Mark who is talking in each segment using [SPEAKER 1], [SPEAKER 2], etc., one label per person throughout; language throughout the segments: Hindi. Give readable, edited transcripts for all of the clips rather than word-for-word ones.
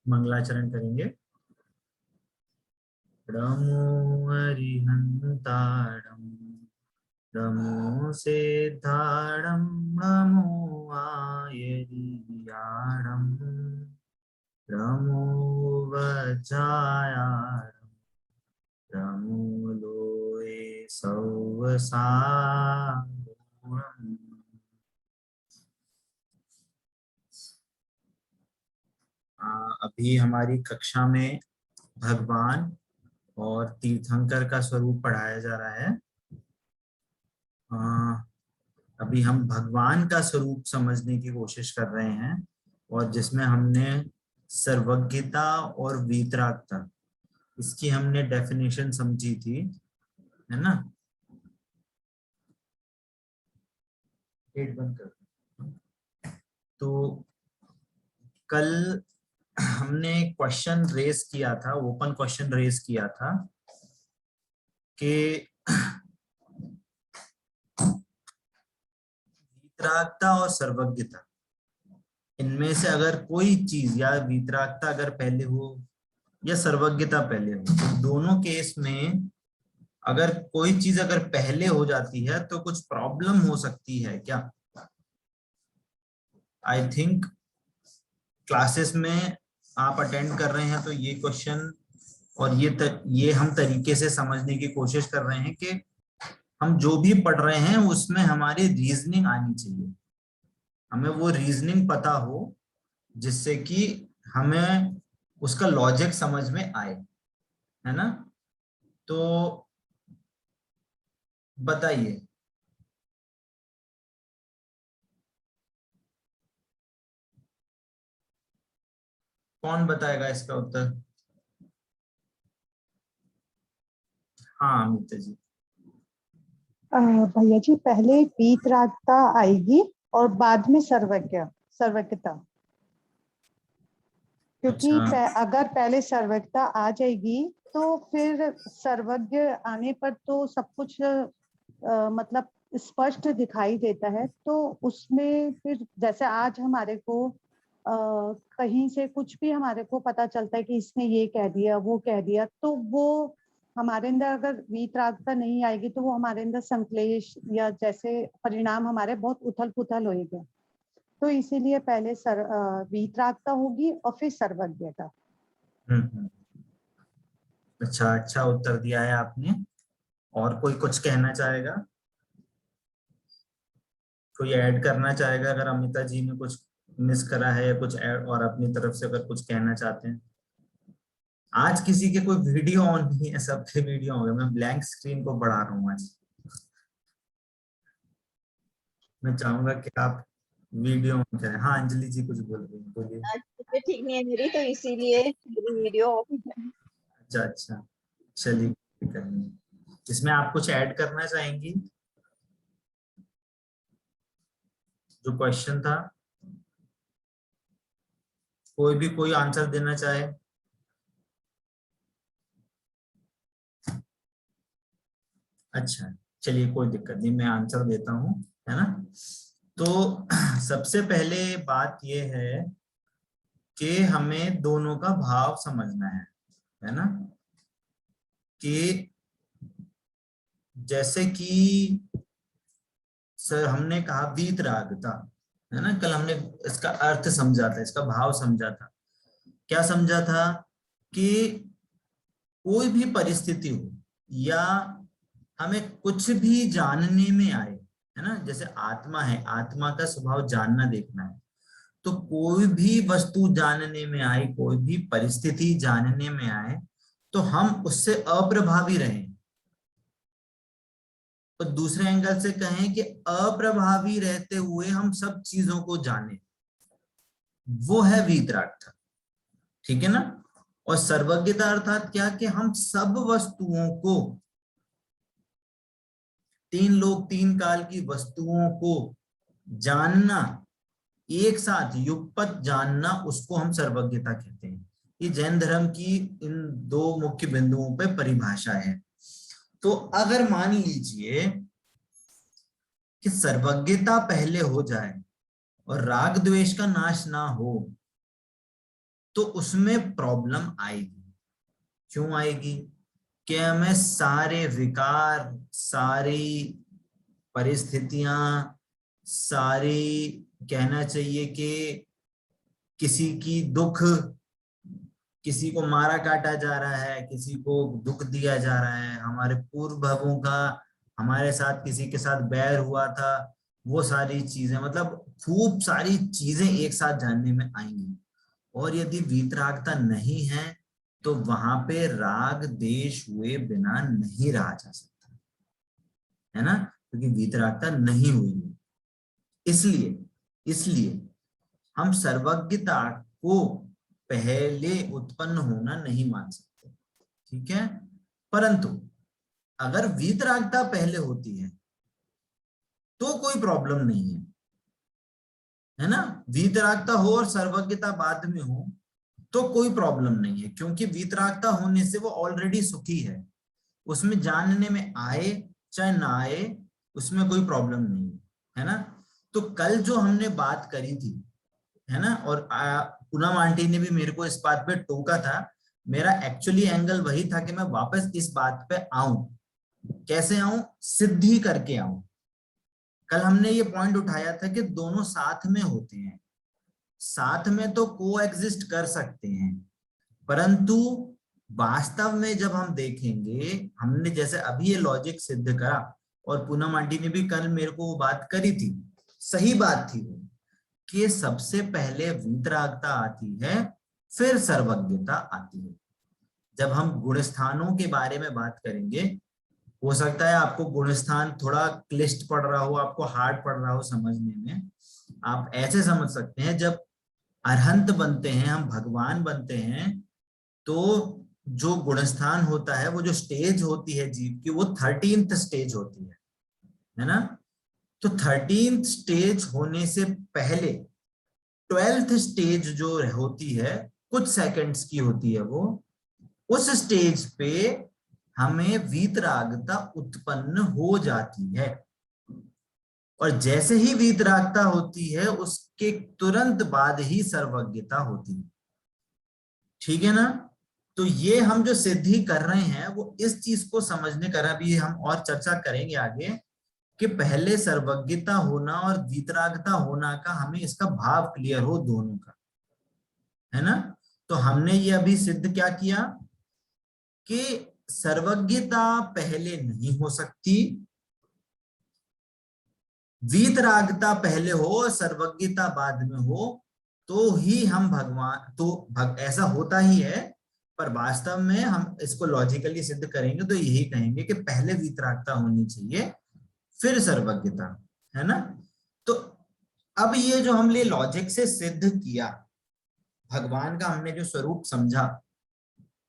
[SPEAKER 1] मंगलाचरण करेंगे। नमो अरिहंताणं नमो सिद्धाणं नमो आयर्याणं नमो वज्रायाणं नमो लोये सौवसागुणम्। अभी हमारी कक्षा में भगवान और तीर्थंकर का स्वरूप पढ़ाया जा रहा है। अभी हम भगवान का स्वरूप समझने की कोशिश कर रहे हैं और जिसमें हमने सर्वज्ञता और वीतरागता, इसकी हमने डेफिनेशन समझी थी, है ना। गेट बंद कर। तो कल हमने क्वेश्चन रेज किया था, ओपन क्वेश्चन रेज किया था कि वीतरागता और सर्वज्ञता, इनमें से अगर कोई चीज या वीतरागता अगर पहले हो या सर्वज्ञता पहले हो, तो दोनों केस में अगर कोई चीज अगर पहले हो जाती है तो कुछ प्रॉब्लम हो सकती है क्या। आई थिंक क्लासेस में आप अटेंड कर रहे हैं तो ये क्वेश्चन और ये हम तरीके से समझने की कोशिश कर रहे हैं कि हम जो भी पढ़ रहे हैं उसमें हमारी रीजनिंग आनी चाहिए, हमें वो रीजनिंग पता हो जिससे कि हमें उसका लॉजिक समझ में आए, है ना। तो बताइए, कौन बताएगा इसका उत्तर। हाँ अमिता जी।
[SPEAKER 2] भैया जी, पहले वीतरागता आएगी और बाद में सर्वज्ञता। क्योंकि
[SPEAKER 1] अच्छा,
[SPEAKER 2] अगर पहले सर्वज्ञता आ जाएगी तो फिर सर्वज्ञ आने पर तो सब कुछ मतलब स्पष्ट दिखाई देता है। तो उसमें फिर जैसे आज हमारे को कहीं से कुछ भी हमारे को पता चलता है कि इसने ये कह दिया वो कह दिया, तो वो हमारे अंदर अगर वीतरागता नहीं आएगी तो वो हमारे अंदर संश्लेष या जैसे परिणाम हमारे बहुत उथल पुथल होएगा। तो इसीलिए पहले वीतरागता होगी और फिर सर्वज्ञता।
[SPEAKER 1] हम्म। अच्छा, अच्छा उत्तर दिया है आपने। और कोई कुछ कहना चाहेगा, कोई ऐड करना चाहेगा अगर अमिता जी ने कुछ मिस करा है या कुछ ऐड और अपनी तरफ से अगर कुछ कहना चाहते हैं। आज किसी के कोई वीडियो ऑन नहीं है, सबके वीडियो हो गए, मैं ब्लैंक स्क्रीन को बढ़ा रहा हूँ आज। मैं चाहूंगा कि आप वीडियो ऑन करें। हाँ अंजलि जी कुछ बोल रही हैं, बोलिए।
[SPEAKER 3] आज तबीयत ठीक नहीं है मेरी, तो इसीलिए मेरी वीडियो ऑफ है।
[SPEAKER 1] अच्छा अच्छा, चलिए कोई दिक्कत नहीं। इसमें आप कुछ ऐड करना चाहेंगी, जो क्वेश्चन था, कोई भी कोई आंसर देना चाहे। अच्छा, चलिए कोई दिक्कत नहीं, मैं आंसर देता हूँ, है ना। तो सबसे पहले बात यह है कि हमें दोनों का भाव समझना है ना। कि जैसे कि सर हमने कहा वीतरागता, है ना, कल हमने इसका अर्थ समझा था, इसका भाव समझा था। क्या समझा था कि कोई भी परिस्थिति हो या हमें कुछ भी जानने में आए, है ना, जैसे आत्मा है, आत्मा का स्वभाव जानना देखना है, तो कोई भी वस्तु जानने में आए, कोई भी परिस्थिति जानने में आए, तो हम उससे अप्रभावी रहें। तो दूसरे एंगल से कहें कि अप्रभावी रहते हुए हम सब चीजों को जाने, वो है वीतरागता, ठीक है ना। और सर्वज्ञता अर्थात क्या, कि हम सब वस्तुओं को, तीन लोक तीन काल की वस्तुओं को जानना, एक साथ युगपत जानना, उसको हम सर्वज्ञता कहते हैं। ये जैन धर्म की इन दो मुख्य बिंदुओं पे परिभाषा है। तो अगर मान लीजिए कि सर्वज्ञता पहले हो जाए और राग द्वेष का नाश ना हो, तो उसमें प्रॉब्लम आएगी। क्यों आएगी? कि हमें सारे विकार, सारी परिस्थितियां, सारी, कहना चाहिए कि किसी की दुख, किसी को मारा काटा जा रहा है, किसी को दुख दिया जा रहा है, हमारे पूर्व भवों का हमारे साथ किसी के साथ बैर हुआ था, वो सारी चीजें, मतलब खूब सारी चीजें एक साथ जानने में आएंगी। और यदि वीतरागता नहीं है तो वहां पे राग देश हुए बिना नहीं रहा जा सकता, है ना, क्योंकि वीतरागता नहीं हुई है। इसलिए इसलिए हम सर्वज्ञता को पहले उत्पन्न होना नहीं मान सकते, ठीक है। परंतु अगर वीतरागता पहले होती है तो कोई प्रॉब्लम नहीं है ना। वीतरागता हो और सर्वज्ञता बाद में हो तो कोई प्रॉब्लम नहीं है, क्योंकि वीतरागता होने से वो ऑलरेडी सुखी है, उसमें जानने में आए चाहे ना आए उसमें कोई प्रॉब्लम नहीं है ना। तो कल जो हमने बात करी थी, है ना, और पूनम आंटी ने भी मेरे को इस बात पे टोका था, मेरा एक्चुअली एंगल वही था कि मैं वापस इस बात पे आऊं। कैसे आऊं? सिद्धि करके आऊं। कल हमने ये पॉइंट उठाया था कि दोनों साथ में होते हैं, साथ में तो को एग्जिस्ट कर सकते हैं, परंतु वास्तव में जब हम देखेंगे, हमने जैसे अभी ये लॉजिक सिद्ध करा, और पूनम आंटी ने भी कल मेरे को वो बात करी थी, सही बात थी वो, कि सबसे पहले वीतरागता आती है फिर सर्वज्ञता आती है। जब हम गुणस्थानों के बारे में बात करेंगे, हो सकता है आपको गुणस्थान थोड़ा क्लिष्ट पड़ रहा हो, आपको हार्ड पड़ रहा हो समझने में। आप ऐसे समझ सकते हैं, जब अरहंत बनते हैं, हम भगवान बनते हैं, तो जो गुणस्थान होता है, वो जो स्टेज होती है जीव की, वो 13th स्टेज होती है ना। तो 13th स्टेज होने से पहले 12th स्टेज जो होती है, कुछ सेकंड्स की होती है वो, उस स्टेज पे हमें वीतरागता उत्पन्न हो जाती है। और जैसे ही वीतरागता होती है उसके तुरंत बाद ही सर्वज्ञता होती है, ठीक है ना। तो ये हम जो सिद्धि कर रहे हैं वो इस चीज को समझने कर, अभी हम और चर्चा करेंगे आगे, कि पहले सर्वज्ञता होना और वीतरागता होना का हमें इसका भाव क्लियर हो दोनों का, है ना। तो हमने ये अभी सिद्ध क्या किया कि सर्वज्ञता पहले नहीं हो सकती, वीतरागता पहले हो सर्वज्ञता बाद में हो, तो ही हम भगवान, तो ऐसा होता ही है। पर वास्तव में हम इसको लॉजिकली सिद्ध करेंगे तो यही कहेंगे कि पहले वीतरागता होनी चाहिए फिर सर्वज्ञता, है ना। तो अब ये जो हमने लॉजिक से सिद्ध किया, भगवान का हमने जो स्वरूप समझा,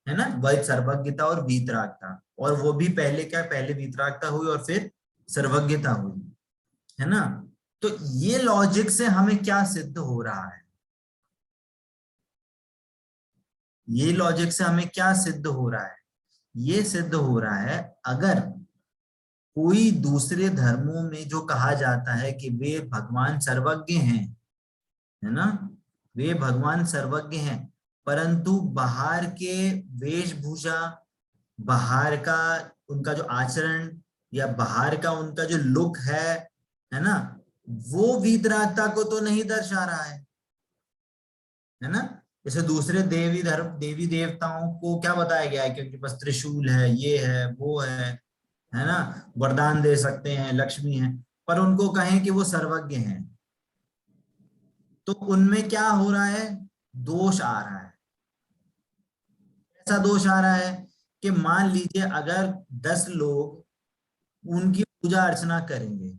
[SPEAKER 1] है ना, वह सर्वज्ञता और वीतरागता, और वो भी पहले क्या, पहले वीतरागता हुई और फिर सर्वज्ञता हुई, है ना। तो ये लॉजिक से हमें क्या सिद्ध हो रहा है, ये लॉजिक से हमें क्या सिद्ध हो रहा है? ये सिद्ध हो रहा है, अगर कोई दूसरे धर्मों में जो कहा जाता है कि वे भगवान सर्वज्ञ हैं, है ना, वे भगवान सर्वज्ञ हैं, परंतु बाहर के वेशभूषा, बाहर का उनका जो आचरण, या बाहर का उनका जो लुक है ना, वो वीतरागता को तो नहीं दर्शा रहा है ना। जैसे दूसरे देवी देवताओं को क्या बताया गया है कि उनके पास त्रिशूल है, ये है, वो है ना, वरदान दे सकते हैं, लक्ष्मी है, पर उनको कहें कि वो सर्वज्ञ हैं, तो उनमें क्या हो रहा है? दोष आ रहा है। ऐसा दोष आ रहा है कि मान लीजिए अगर 10 लोग उनकी पूजा अर्चना करेंगे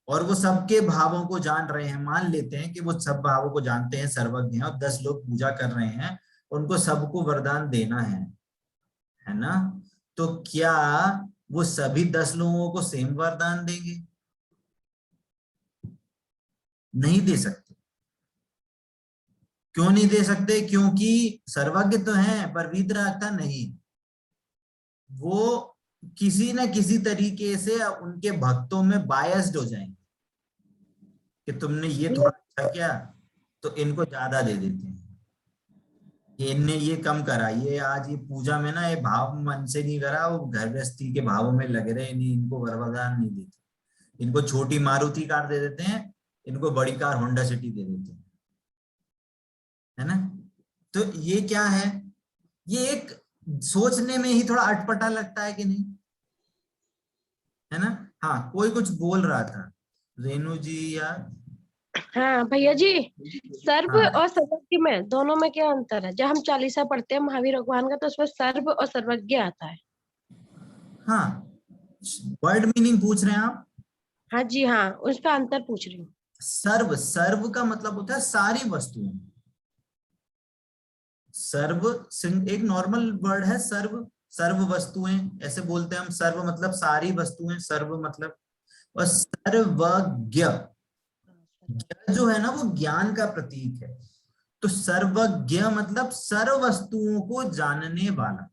[SPEAKER 1] और वो सबके भावों को जान रहे हैं, मान लेते हैं कि वो सब भावों को जानते हैं, सर्वज्ञ हैं, और 10 लोग पूजा कर रहे हैं, उनको सबको वरदान देना है ना, तो क्या वो सभी 10 लोगों को सेम वरदान देंगे? नहीं दे सकते। क्यों नहीं दे सकते? क्योंकि सर्वज्ञ तो हैं पर वीतरागता नहीं। वो किसी न किसी तरीके से उनके भक्तों में बायस्ड हो जाएंगे कि तुमने ये थोड़ा अच्छा किया तो इनको ज्यादा दे देते हैं, इनने ये कम करा, ये आज ये पूजा में ना ये भाव मन से नहीं करा, वो घर गृहस्थी के भावों में लग रहे, नहीं इनको वरदान नहीं देते, इनको छोटी मारुति कार दे देते हैं, इनको बड़ी कार होंडा सिटी दे देते हैं, है ना। तो ये क्या है, ये एक सोचने में ही थोड़ा अटपटा लगता है कि नहीं, है ना। हाँ, कोई कुछ बोल रहा था, रेणु जी या
[SPEAKER 4] हाँ भैया जी, सर्व
[SPEAKER 1] हाँ
[SPEAKER 4] और सर्वज्ञ में दोनों में क्या अंतर है? जब हम चालीसा पढ़ते हैं महावीर भगवान का, तो उसमें सर्व और सर्वज्ञ आता है।
[SPEAKER 1] हाँ, वर्ड मीनिंग पूछ रहे हैं आप।
[SPEAKER 4] हाँ जी, हाँ, उसका अंतर पूछ रही हूँ।
[SPEAKER 1] सर्व, सर्व का मतलब होता है सारी वस्तुएं। सर्व एक नॉर्मल वर्ड है, सर्व, सर्व वस्तुएं ऐसे बोलते हैं हम, सर्व मतलब सारी वस्तुएं, सर्व मतलब, और सर्वज्ञ जो है ना वो ज्ञान का प्रतीक है। तो सर्वज्ञ मतलब सर्व वस्तुओं को जानने वाला,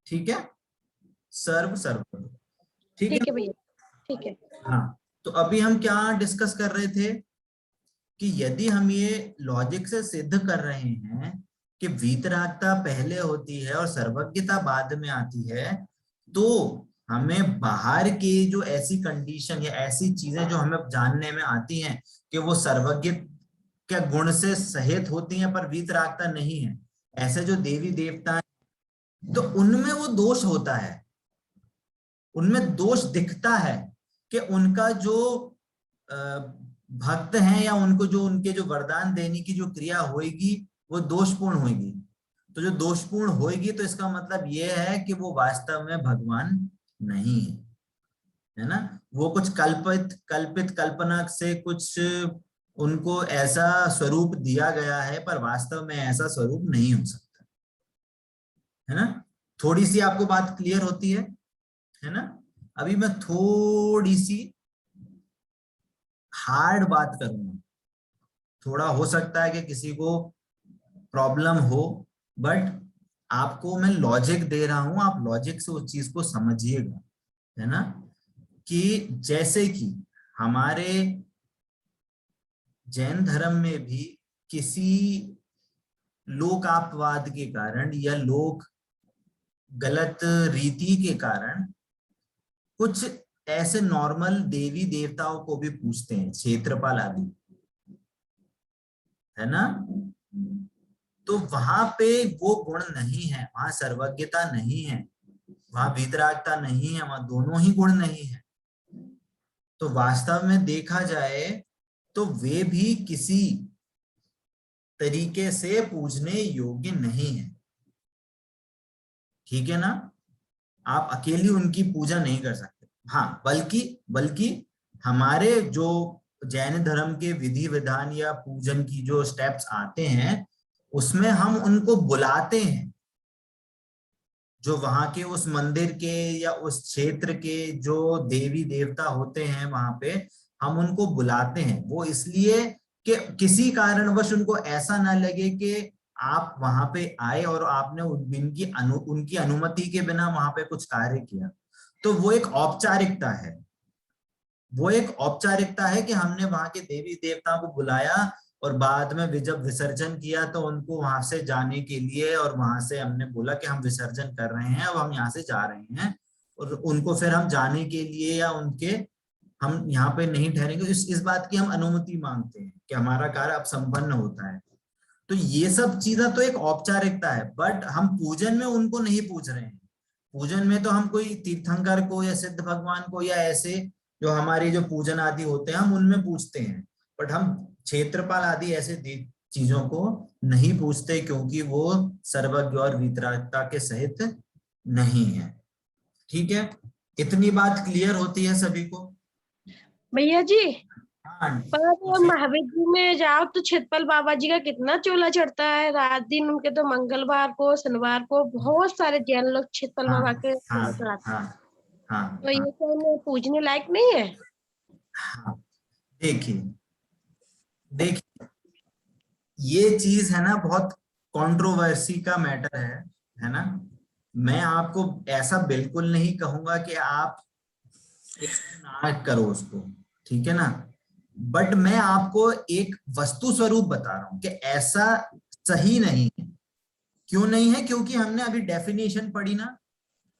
[SPEAKER 1] ठीक है, सर्व सर्व, ठीक
[SPEAKER 4] ठीक
[SPEAKER 1] है।
[SPEAKER 4] है भैया, ठीक है।
[SPEAKER 1] हाँ, तो अभी हम क्या डिस्कस कर रहे थे कि यदि हम ये लॉजिक से सिद्ध कर रहे हैं कि वीतरागता पहले होती है और सर्वज्ञता बाद में आती है, तो हमें बाहर की जो ऐसी कंडीशन या ऐसी चीजें जो हमें जानने में आती हैं कि वो सर्वज्ञ के गुण से सहित होती हैं पर वीतरागता नहीं है, ऐसे जो देवी देवता हैं, तो उनमें वो दोष होता है, उनमें दोष दिखता है कि उनका जो भक्त हैं या उनको जो उनके जो वरदान देने की जो क्रिया होगी वो दोषपूर्ण होगी। तो जो दोषपूर्ण होगी तो इसका मतलब ये है कि वो वास्तव में भगवान नहीं है, है ना। वो कुछ कल्पित कल्पित कल्पना से कुछ उनको ऐसा स्वरूप दिया गया है, पर वास्तव में ऐसा स्वरूप नहीं हो सकता, है ना। थोड़ी सी आपको बात क्लियर होती है ना। अभी मैं थोड़ी सी हार्ड बात करूंगा, थोड़ा हो सकता है कि किसी को प्रॉब्लम हो, बट आपको मैं लॉजिक दे रहा हूं, आप लॉजिक से उस चीज को समझिएगा, है ना। कि जैसे कि हमारे जैन धर्म में भी किसी लोकापवाद के कारण या लोक गलत रीति के कारण कुछ ऐसे नॉर्मल देवी देवताओं को भी पूजते हैं, क्षेत्रपाल आदि, है ना। तो वहां पे वो गुण नहीं है, वहां सर्वज्ञता नहीं है, वहां वीतरागता नहीं है, वहां दोनों ही गुण नहीं है। तो वास्तव में देखा जाए तो वे भी किसी तरीके से पूजने योग्य नहीं है, ठीक है ना। आप अकेली उनकी पूजा नहीं कर सकते। हाँ, बल्कि बल्कि हमारे जो जैन धर्म के विधि विधान या पूजन की जो स्टेप्स आते हैं उसमें हम उनको बुलाते हैं, जो वहां के उस मंदिर के या उस क्षेत्र के जो देवी देवता होते हैं वहां पे हम उनको बुलाते हैं। वो इसलिए कि किसी कारणवश उनको ऐसा ना लगे कि आप वहां पे आए और आपने उनकी अनुमति के बिना वहां पे कुछ कार्य किया। तो वो एक औपचारिकता है, वो एक औपचारिकता है कि हमने वहां के देवी देवताओं को बुलाया और बाद में जब विसर्जन किया तो उनको वहां से जाने के लिए, और वहां से हमने बोला कि हम विसर्जन कर रहे हैं, अब हम यहाँ से जा रहे हैं, और उनको फिर हम जाने के लिए या उनके हम यहाँ पे नहीं ठहरेंगे, इस बात की हम अनुमति मांगते हैं कि हमारा कार्य अब संपन्न होता है। तो ये सब चीजें तो एक औपचारिकता है, बट हम पूजन में उनको नहीं पूज रहे हैं। पूजन में तो हम कोई तीर्थंकर को या सिद्ध भगवान को या ऐसे जो हमारी जो पूजन आदि होते हैं हम उनमें पूजते हैं, बट हम क्षेत्रपाल आदि ऐसे चीजों को नहीं पूजते क्योंकि वो सर्वज्ञ और वितरागता के सहित नहीं है, ठीक है। इतनी बात क्लियर होती है सभी को।
[SPEAKER 4] भैया जी,
[SPEAKER 1] हाँ,
[SPEAKER 4] पर महावीर जी में जाओ तो छितपल बाबा जी का कितना चोला चढ़ता है रात दिन। उनके तो मंगलवार को शनिवार को बहुत सारे जैन लोग छितपल
[SPEAKER 1] हाँ
[SPEAKER 4] बाबा के
[SPEAKER 1] हाँ
[SPEAKER 4] चोला चढ़ाते हैं।
[SPEAKER 1] हाँ हाँ
[SPEAKER 4] तो
[SPEAKER 1] हाँ
[SPEAKER 4] ये तो हमें पूजने लायक नहीं है।
[SPEAKER 1] हाँ। देखिए देखिए, ये चीज है ना बहुत कंट्रोवर्सी का मैटर है ना। मैं आपको ऐसा बिल्कुल नहीं कहूंगा कि आप ना करो उसको, ठीक है ना। बट मैं आपको एक वस्तु स्वरूप बता रहा हूं कि ऐसा सही नहीं है। क्यों नहीं है? क्योंकि हमने अभी डेफिनेशन पढ़ी ना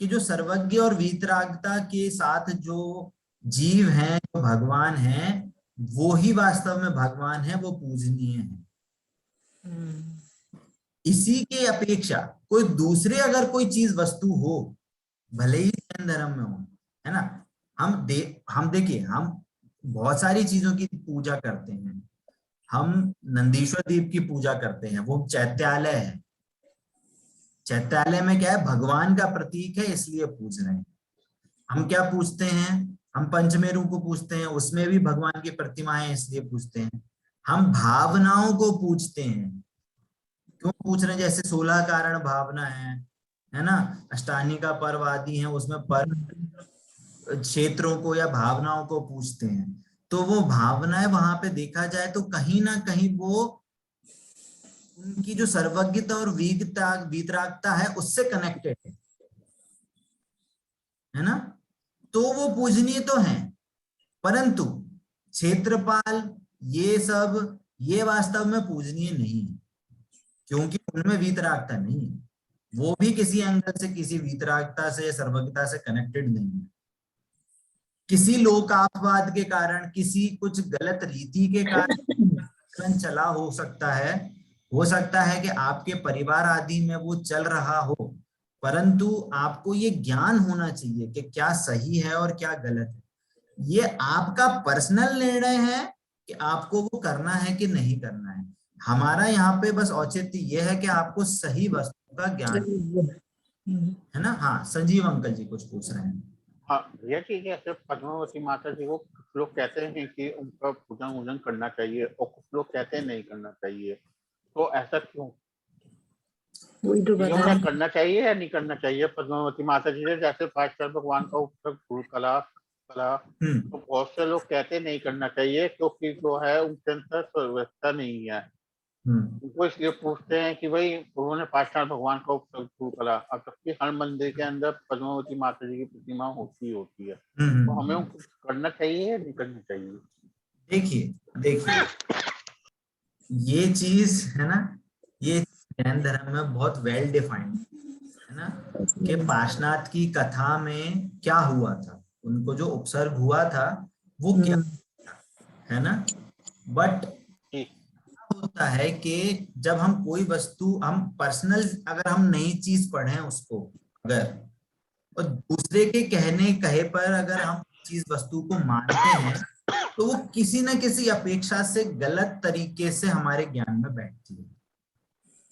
[SPEAKER 1] कि जो सर्वज्ञ और वीतरागता के साथ जो जीव हैं, जो भगवान हैं, वो ही वास्तव में भगवान है, वो पूजनीय है। इसी के अपेक्षा कोई दूसरे अगर कोई चीज वस्तु हो, भले ही जैन धर्म में हो, है ना, हम देखिए, हम बहुत सारी चीजों की पूजा करते हैं। हम नंदीश्वर दीप की पूजा करते हैं, वो चैत्यालय है। चैत्यालय में क्या है? भगवान का प्रतीक है, इसलिए पूज रहे हैं। हम क्या पूजते हैं? हम पंचमेरु को पूजते हैं, उसमें भी भगवान की प्रतिमा है, इसलिए पूजते हैं। हम भावनाओं को पूजते हैं। क्यों पूछ रहे हैं? जैसे 16 कारण भावना है ना, अष्टानी का पर्व आदि है, उसमें पर्व क्षेत्रों को या भावनाओं को पूछते हैं। तो वो भावनाएं वहां पे देखा जाए तो कहीं ना कहीं वो उनकी जो सर्वज्ञता और वीतरागता है उससे कनेक्टेड है ना, तो वो पूजनीय तो है। परंतु क्षेत्रपाल ये सब, ये वास्तव में पूजनीय नहीं है, क्योंकि उनमें वीतरागता नहीं है। वो भी किसी एंगल से किसी वीतरागता से, सर्वज्ञता से कनेक्टेड नहीं है। किसी लोकापवाद के कारण, किसी कुछ गलत रीति के कारण चला हो सकता है कि आपके परिवार आदि में वो चल रहा हो, परंतु आपको ये ज्ञान होना चाहिए कि क्या सही है और क्या गलत है। ये आपका पर्सनल निर्णय है कि आपको वो करना है कि नहीं करना है। हमारा यहाँ पे बस औचित्य ये है कि आपको सही वस्तु का ज्ञान है ना। हाँ, संजीव अंकल जी कुछ पूछ रहे हैं।
[SPEAKER 5] हाँ भैया जी, जैसे पद्मावती माता जी को कुछ लोग कहते हैं कि उनका पूजन वूजन करना चाहिए और कुछ लोग कहते हैं नहीं करना चाहिए, तो ऐसा क्यों? क्या करना चाहिए या नहीं करना चाहिए पद्मावती माता जी से? जैसे 5 साल भगवान का उत्सव कला तो बहुत से लोग कहते नहीं करना चाहिए क्योंकि जो है उनके अंदर व्यवस्था नहीं है। वो इसलिए पूछते हैं कि भाई उन्होंने 5 साल भगवान का उत्सव कला, अब जबकि हर मंदिर के अंदर पद्मावती माता जी की प्रतिमा होती है, तो हमें कुछ करना चाहिए या नहीं करना चाहिए?
[SPEAKER 1] देखिए ये चीज है ना, ये जैन धर्म में बहुत वेल डिफाइंड है ना, कि पार्श्वनाथ की कथा में क्या हुआ था, उनको जो उपसर्ग हुआ था वो क्या है ना। बट होता है कि जब हम कोई वस्तु, हम पर्सनल, अगर हम नई चीज पढ़ें उसको, अगर और दूसरे के कहे पर अगर हम चीज वस्तु को मानते हैं तो वो किसी न किसी अपेक्षा से गलत तरीके से हमारे ज्ञान में बैठती है।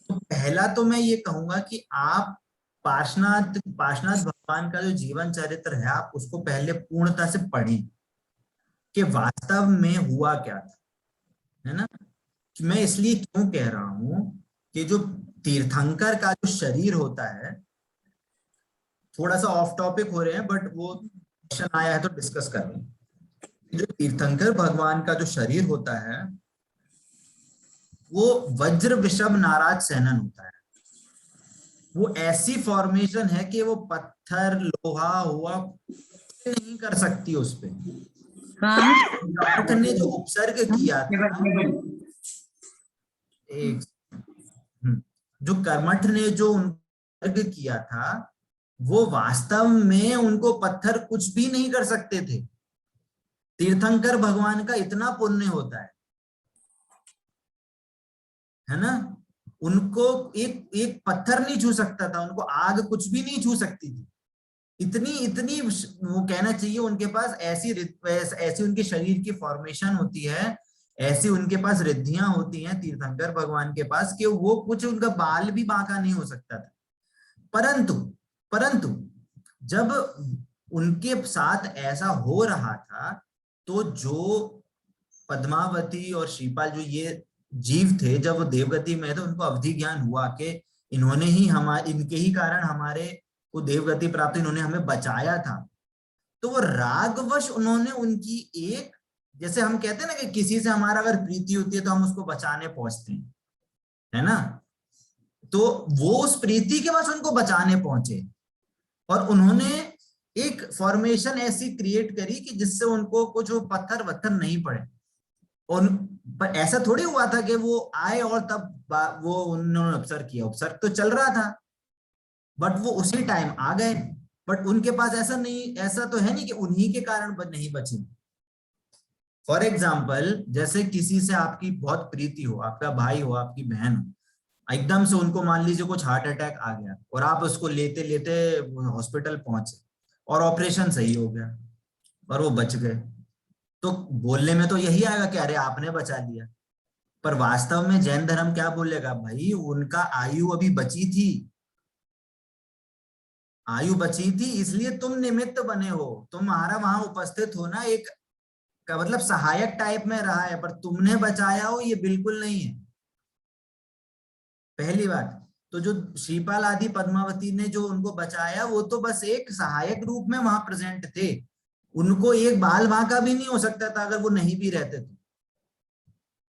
[SPEAKER 1] तो पहला तो मैं ये कहूंगा कि आप पार्श्वनाथ भगवान का जो जीवन चरित्र है, आप उसको पहले पूर्णता से पढ़ें कि वास्तव में हुआ क्या था, है ना। मैं इसलिए क्यों कह रहा हूं कि जो तीर्थंकर का जो शरीर होता है, थोड़ा सा ऑफ टॉपिक हो रहे हैं बट वो क्वेश्चन आया है तो डिस्कस कर रहे हैं। जो तीर्थंकर भगवान का जो शरीर होता है वो वज्र विषभ नाराज सहनन होता है। वो ऐसी फॉर्मेशन है कि वो पत्थर लोहा हुआ नहीं कर सकती उस पे। ने जो उपसर्ग किया था, जो कर्मठ ने जो उपसर्ग किया था, वो वास्तव में उनको पत्थर कुछ भी नहीं कर सकते थे। तीर्थंकर भगवान का इतना पुण्य होता है ना, उनको एक पत्थर नहीं छू सकता था, उनको आग कुछ भी नहीं छू सकती थी। इतनी वो कहना चाहिए उनके पास ऐसी उनके शरीर की फॉर्मेशन होती है, ऐसी उनके पास रिद्धियां होती हैं तीर्थंकर भगवान के पास कि वो कुछ, उनका बाल भी बांका नहीं हो सकता था। परंतु जब उनके साथ ऐसा हो रहा था तो जो पद्मावती और श्रीपाल जो ये जीव थे, जब वो देवगति में थे, उनको अवधि ज्ञान हुआ कि इनके ही कारण हमारे को देवगति प्राप्त, इन्होंने हमें बचाया था। तो वो रागवश उन्होंने उनकी एक, जैसे हम कहते हैं ना कि किसी से हमारा अगर प्रीति होती है तो हम उसको बचाने पहुंचते हैं, है ना, तो वो उस प्रीति के बस उनको बचाने पहुंचे और उन्होंने एक फॉर्मेशन ऐसी क्रिएट करी कि जिससे उनको कुछ वो पत्थर वत्थर नहीं पड़े। उन पर ऐसा थोड़ी हुआ था कि वो आए और तब वो उन्होंने उपसर्ग किया, उपसर्ग तो चल रहा था बट वो उसी टाइम आ गए। बट उनके पास ऐसा नहीं, ऐसा तो है नहीं कि उन्हीं के कारण नहीं बचे। फॉर एग्जाम्पल, जैसे किसी से आपकी बहुत प्रीति हो, आपका भाई हो, आपकी बहन हो, एकदम से उनको मान लीजिए कुछ हार्ट अटैक आ गया और आप उसको लेते लेते हॉस्पिटल पहुंचे और ऑपरेशन सही हो गया और वो बच गए, तो बोलने में तो यही आएगा कि अरे आपने बचा लिया, पर वास्तव में जैन धर्म क्या बोलेगा, भाई उनका आयु अभी बची थी, आयु बची थी इसलिए तुम निमित्त बने हो, तुम्हारा वहां उपस्थित होना एक का मतलब सहायक टाइप में रहा है, पर तुमने बचाया हो ये बिल्कुल नहीं है। पहली बात तो जो श्रीपाल आदि पद्मावती ने जो उनको बचाया वो तो बस एक सहायक रूप में वहां प्रेजेंट थे, उनको एक बाल बांका भी नहीं हो सकता था अगर वो नहीं भी रहते तो।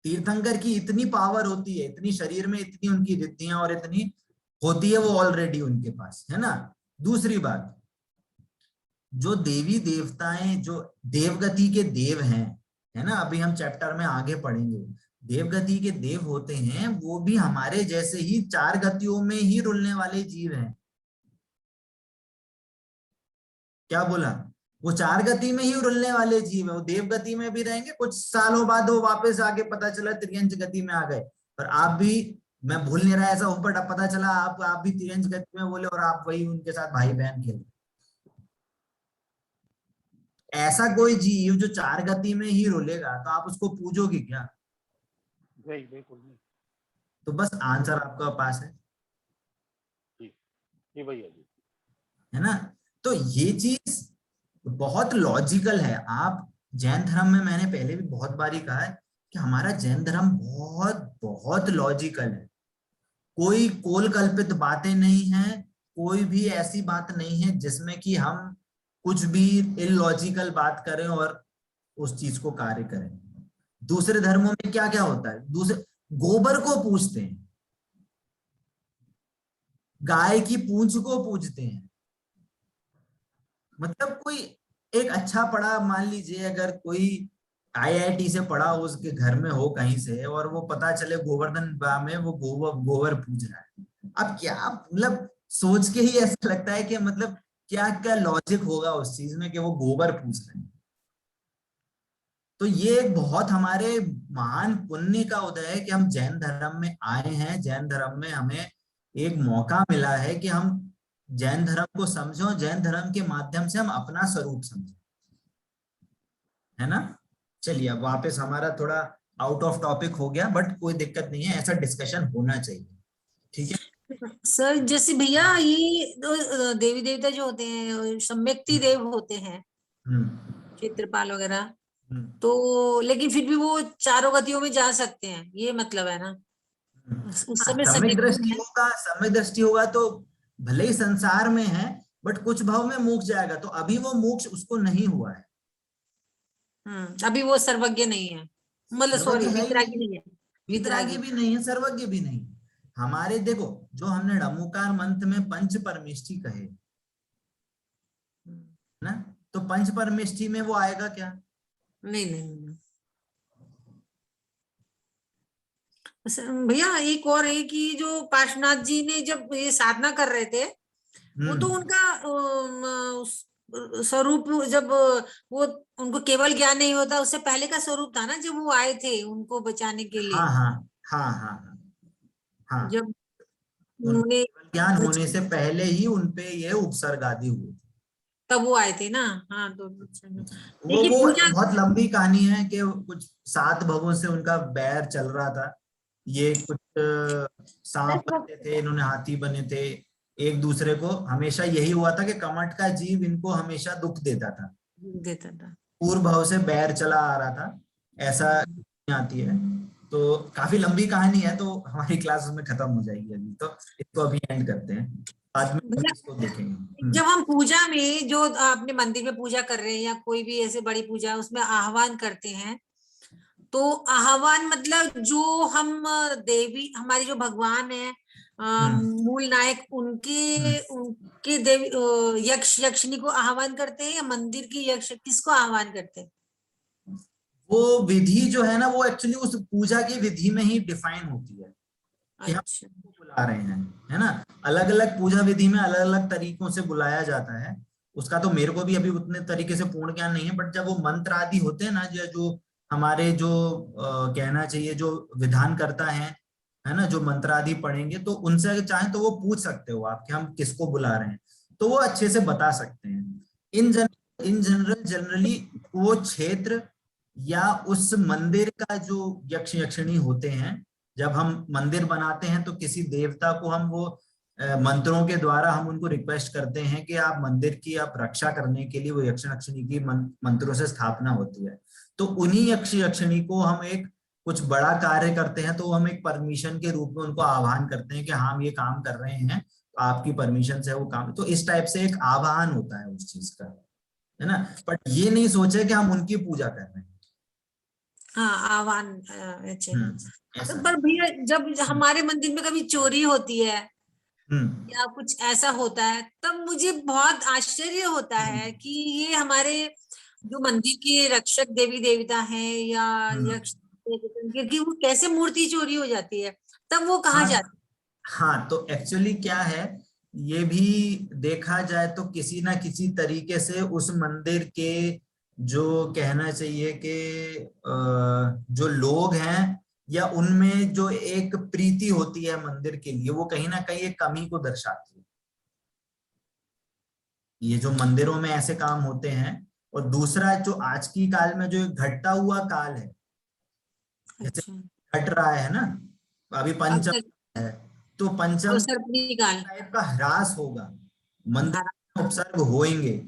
[SPEAKER 1] तीर्थंकर की इतनी पावर होती है, इतनी शरीर में इतनी उनकी रिद्धियां और इतनी होती है वो ऑलरेडी उनके पास, है ना। दूसरी बात, जो देवी देवताएं जो देवगति के देव हैं, है ना, अभी हम चैप्टर में आगे पढ़ेंगे, देवगति के देव होते हैं वो भी हमारे जैसे ही चार गतियों में ही रुलने वाले जीव हैं। क्या बोला, वो चार गति में ही रुलने वाले जीव है, वो देव गति में भी रहेंगे, कुछ सालों बाद वो वापस आके पता चला त्रियंच गति में आ गए, पर आप भी, मैं भूल नहीं रहा ऐसा हो, बट पता चला आप भी त्रियंच गति में बोले और आप वही उनके साथ भाई बहन खेले। ऐसा कोई जीव जो चार गति में ही रुलेगा तो आप उसको पूजोगे क्या?
[SPEAKER 5] बिल्कुल नहीं।
[SPEAKER 1] तो बस आंसर आपका पास है
[SPEAKER 5] जी भैया जी,
[SPEAKER 1] है ना। तो ये चीज बहुत लॉजिकल है। आप जैन धर्म में, मैंने पहले भी बहुत बारी कहा है कि हमारा जैन धर्म बहुत बहुत लॉजिकल है, कोई कोल कल्पित बातें नहीं है, कोई भी ऐसी बात नहीं है जिसमें कि हम कुछ भी इलॉजिकल बात करें और उस चीज को कार्य करें। दूसरे धर्मों में क्या क्या होता है, दूसरे गोबर को पूजते हैं, गाय की पूंछ को पूजते हैं, मतलब कोई एक अच्छा पढ़ा, मान लीजिए अगर कोई आईआईटी से पढ़ा हो, उसके घर में हो कहीं से, और वो पता चले गोवर्धन में वो गोबर पूज रहा है, अब क्या मतलब सोच के ही ऐसा लगता है कि मतलब क्या क्या लॉजिक होगा उस चीज में कि वो गोबर पूज रहे हैं। तो ये एक बहुत हमारे महान पुण्य का उदय है कि हम जैन धर्म में आए हैं, जैन धर्म में हमें एक मौका मिला है कि हम जैन धर्म को समझो, जैन धर्म के माध्यम से हम अपना स्वरूप समझें, है ना। चलिए अब वापस हमारा थोड़ा आउट ऑफ टॉपिक हो गया, बट कोई दिक्कत नहीं है, ऐसा डिस्कशन होना चाहिए, ठीक है।
[SPEAKER 6] सर जैसे भैया ये देवी देवता जो होते हैं सम्यक्ति देव होते हैं, क्षेत्रपाल वगैरह, तो लेकिन फिर भी वो चारों गतियों में जा सकते हैं, ये मतलब है ना। उस समय
[SPEAKER 1] सम्यक दृष्टि होगा तो भले ही संसार में है बट कुछ भाव में मोक्ष जाएगा, तो अभी वो मोक्ष उसको नहीं हुआ है।
[SPEAKER 6] अभी वो सर्वज्ञ नहीं है, मतलब सॉरी वितरागी नहीं है,
[SPEAKER 1] वितरागी भी नहीं है, सर्वज्ञ भी नहीं। हमारे देखो जो हमने डमुकार मंत्र में पंच परमेष्ठी कहे ना, तो पंच परमेष्ठी में वो आएगा क्या?
[SPEAKER 6] नहीं। भैया एक और है कि जो पार्श्वनाथ जी ने जब ये साधना कर रहे थे, वो तो उनका स्वरूप, जब वो उनको केवल ज्ञान नहीं होता, उससे पहले का स्वरूप था ना, जब वो आए थे उनको बचाने के लिए।
[SPEAKER 1] हाँ।
[SPEAKER 6] जब उन्होंने
[SPEAKER 1] ज्ञान होने से पहले ही उनपे ये उपसर्ग आदि हुए,
[SPEAKER 6] तब वो आए थे ना। हाँ तो
[SPEAKER 1] वो बहुत लंबी कहानी है कि कुछ 7 भवों से उनका बैर चल रहा था, ये कुछ सांप बनते थे, इन्होंने हाथी बने थे, एक दूसरे को हमेशा यही हुआ था कि कमट का जीव इनको हमेशा दुख देता था, पूर्व भाव से बैर चला आ रहा था, ऐसा आती है। तो काफी लंबी कहानी है, तो हमारी क्लास में खत्म हो जाएगी अभी, तो इसको अभी एंड करते हैं, बाद में इसको देखेंगे।
[SPEAKER 6] जब हम पूजा में, जो अपने मंदिर में पूजा कर रहे हैं या कोई भी ऐसे बड़ी पूजा, उसमें आह्वान करते हैं, तो आह्वान मतलब जो हम देवी, हमारी जो भगवान है मूल नायक, उनके देवी यक्ष यक्षिणी को आह्वान करते हैं, या मंदिर की यक्ष, किसको आह्वान करते हैं?
[SPEAKER 1] वो विधि जो है ना वो एक्चुअली उस पूजा की विधि में ही डिफाइन होती है कि हम
[SPEAKER 6] अच्छा।
[SPEAKER 1] किसको बुला रहे हैं, है ना। अलग अलग पूजा विधि में अलग अलग तरीकों से बुलाया जाता है। उसका तो मेरे को भी अभी उतने तरीके से पूर्ण ज्ञान नहीं है, बट जब वो मंत्र आदि होते हैं ना, जो हमारे जो कहना चाहिए जो विधान करता है ना, जो मंत्र आदि पढ़ेंगे तो उनसे अगर चाहें तो वो पूछ सकते हो आप कि हम किसको बुला रहे हैं, तो वो अच्छे से बता सकते हैं। इन जनरली वो क्षेत्र या उस मंदिर का जो यक्ष यक्षिणी होते हैं, जब हम मंदिर बनाते हैं तो किसी देवता को हम वो मंत्रों के द्वारा हम उनको रिक्वेस्ट करते हैं कि आप मंदिर की आप रक्षा करने के लिए वो यक्ष यक्षिणी की मंत्रों से स्थापना होती है। तो उन्हीं यक्ष यक्षिणी को हम एक कुछ बड़ा कार्य करते हैं तो हम एक परमिशन के रूप में उनको आह्वान करते हैं कि हाँ हम ये काम कर रहे हैं, तो आपकी परमिशन से वो काम, तो इस टाइप से एक आह्वान होता है उस चीज का, है ना। बट ये नहीं सोचे कि हम उनकी पूजा कर रहे हैं।
[SPEAKER 6] हाँ, आह्वान। अच्छा।
[SPEAKER 1] ऐसा।
[SPEAKER 6] पर भैया जब हमारे मंदिर में कभी चोरी होती है या कुछ ऐसा होता है, तब मुझे बहुत आश्चर्य होता है कि ये हमारे जो मंदिर के रक्षक देवी देवता हैं या यक्ष क्योंकि वो कैसे मूर्ति चोरी हो जाती है, तब वो कहाँ जाती है?
[SPEAKER 1] हाँ, तो एक्चुअली क्या है, ये भी देखा जाए तो किसी ना किसी तरीके से उस मंदिर के जो कहना चाहिए कि जो लोग हैं या उनमें जो एक प्रीति होती है मंदिर के लिए, वो कहीं ना कहीं एक कमी को दर्शाती है। ये जो मंदिरों में ऐसे काम होते हैं, और दूसरा जो आज की काल में जो घटता हुआ काल है, जैसे घट रहा है ना, अभी पंचम है, तो पंचम टाइप का ह्रास होगा, मंदिर उपसर्ग होंगे,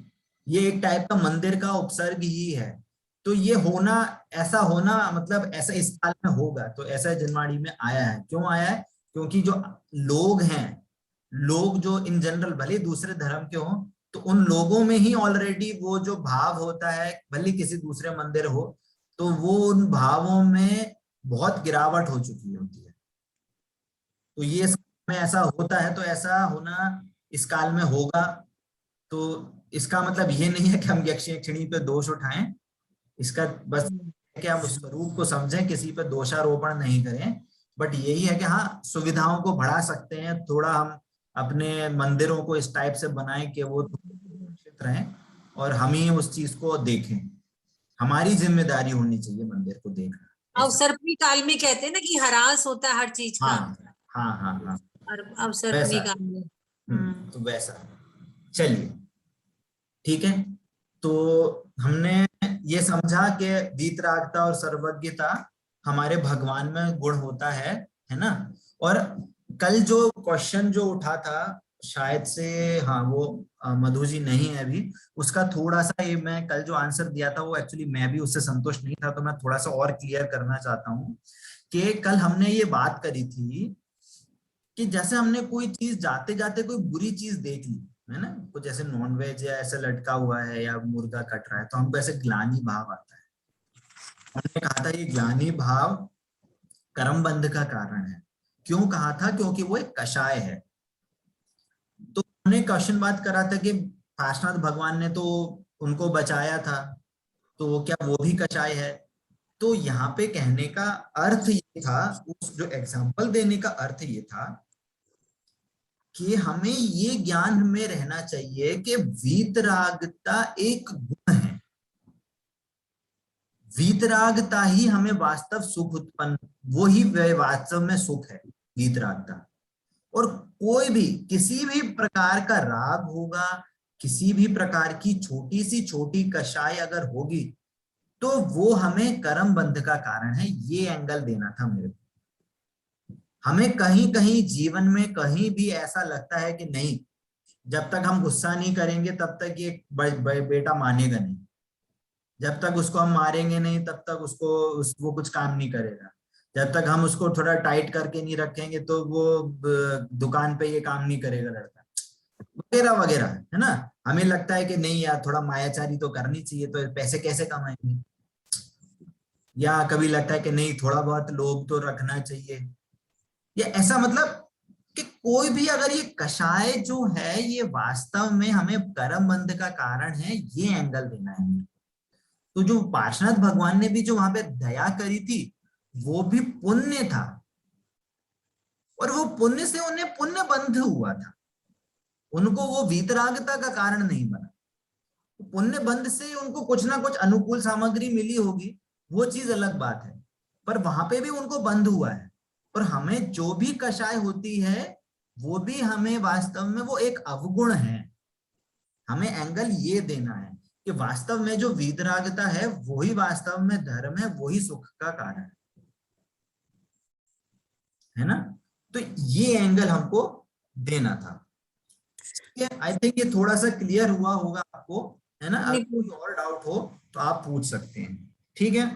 [SPEAKER 1] ये एक टाइप का मंदिर का उपसर्ग ही है। तो ये होना, ऐसा होना मतलब ऐसा इस काल में होगा, तो ऐसा जनवाड़ी में आया है। क्यों आया है? क्योंकि जो लोग हैं, लोग जो इन जनरल भले दूसरे धर्म के हों, तो उन लोगों में ही ऑलरेडी वो जो भाव होता है, भले किसी दूसरे मंदिर हो, तो वो उन भावों में बहुत गिरावट हो चुकी होती है। तो ये में ऐसा होता है, तो ऐसा होना इस काल में होगा। तो इसका मतलब ये नहीं है कि हम यक्ष यक्षिणी पे दोष उठाएं, इसका बस कि हम उस स्वरूप को समझें, किसी पे दोषारोपण नहीं करें। बट यही है कि हाँ, सुविधाओं को बढ़ा सकते हैं, थोड़ा हम अपने मंदिरों को इस टाइप से बनाएं कि वो सुरक्षित रहें और हम ही उस चीज को देखें। हमारी जिम्मेदारी होनी चाहिए मंदिर को देखना।
[SPEAKER 6] अवसर्पणी काल में कहते हैं ना कि हरास होता है हर चीज का।
[SPEAKER 1] हाँ हाँ हाँ,
[SPEAKER 6] अवसर्पणी काल में।
[SPEAKER 1] तो वैसा। चलिए ठीक है, तो हमने ये समझा कि वीतरागता और सर्वज्ञता हमारे भगवान में गुण होता है ना। और कल जो क्वेश्चन जो उठा था, शायद से हाँ वो मधु जी नहीं है अभी, उसका थोड़ा सा ये मैं कल जो आंसर दिया था वो एक्चुअली मैं भी उससे संतुष्ट नहीं था, तो मैं थोड़ा सा और क्लियर करना चाहता हूँ कि कल हमने ये बात करी थी कि जैसे हमने कोई चीज जाते जाते कोई बुरी चीज देख ली है ना, कुछ जैसे नॉनवेज या ऐसे लटका हुआ है या मुर्गा कट रहा है, तो हमको ऐसे ग्लानि भाव आता है। हमने कहा था ये ग्लानि भाव कर्म बंध का कारण है। क्यों कहा था? क्योंकि वो एक कषाय है। तो हमने क्वेश्चन बात करा था कि पार्श्वनाथ भगवान ने तो उनको बचाया था, तो क्या वो भी कषाय है? तो यहाँ पे कहने का अर्थ ये था, उस जो एग्जाम्पल देने का अर्थ ये था कि हमें ये ज्ञान में रहना चाहिए कि वीतरागता एक गुण है। वीतरागता ही हमें वास्तव सुख उत्पन्न, वो ही वास्तव में सुख है, वीतरागता। और कोई भी किसी भी प्रकार का राग होगा, किसी भी प्रकार की छोटी सी छोटी कषाय अगर होगी, तो वो हमें कर्म बंध का कारण है। ये एंगल देना था मेरे को। हमें कहीं कहीं जीवन में कहीं भी ऐसा लगता है कि नहीं, जब तक हम गुस्सा नहीं करेंगे तब तक ये बेटा मानेगा नहीं, जब तक उसको हम मारेंगे नहीं तब तक वो कुछ काम नहीं करेगा, जब तक हम उसको थोड़ा टाइट करके नहीं रखेंगे तो वो दुकान पे ये काम नहीं करेगा लड़का, वगैरह वगैरह, है ना। हमें लगता है कि नहीं यार, थोड़ा मायाचारी तो करनी चाहिए, तो पैसे कैसे कमाएंगे। या कभी लगता है कि नहीं, थोड़ा बहुत लोभ तो रखना चाहिए। या ऐसा मतलब कि कोई भी अगर ये कषाय जो है ये वास्तव में हमें कर्म बंध का कारण है, ये एंगल देना है। तो जो पार्श्वनाथ भगवान ने भी जो वहां पे दया करी थी वो भी पुण्य था, और वो पुण्य से उन्हें पुण्य बंध हुआ था, उनको वो वीतरागता का कारण नहीं बना। पुण्य बंध से उनको कुछ ना कुछ अनुकूल सामग्री मिली होगी, वो चीज अलग बात है, पर वहां पे भी उनको बंध हुआ है। और हमें जो भी कषाय होती है वो भी हमें वास्तव में वो एक अवगुण है। हमें एंगल ये देना है कि वास्तव में जो वीतरागता है वही वास्तव में धर्म है, वही सुख का कारण है ना। तो ये एंगल हमको देना था। आई थिंक ये थोड़ा सा क्लियर हुआ होगा आपको, है ना। अगर कोई और डाउट हो तो आप पूछ सकते हैं, ठीक है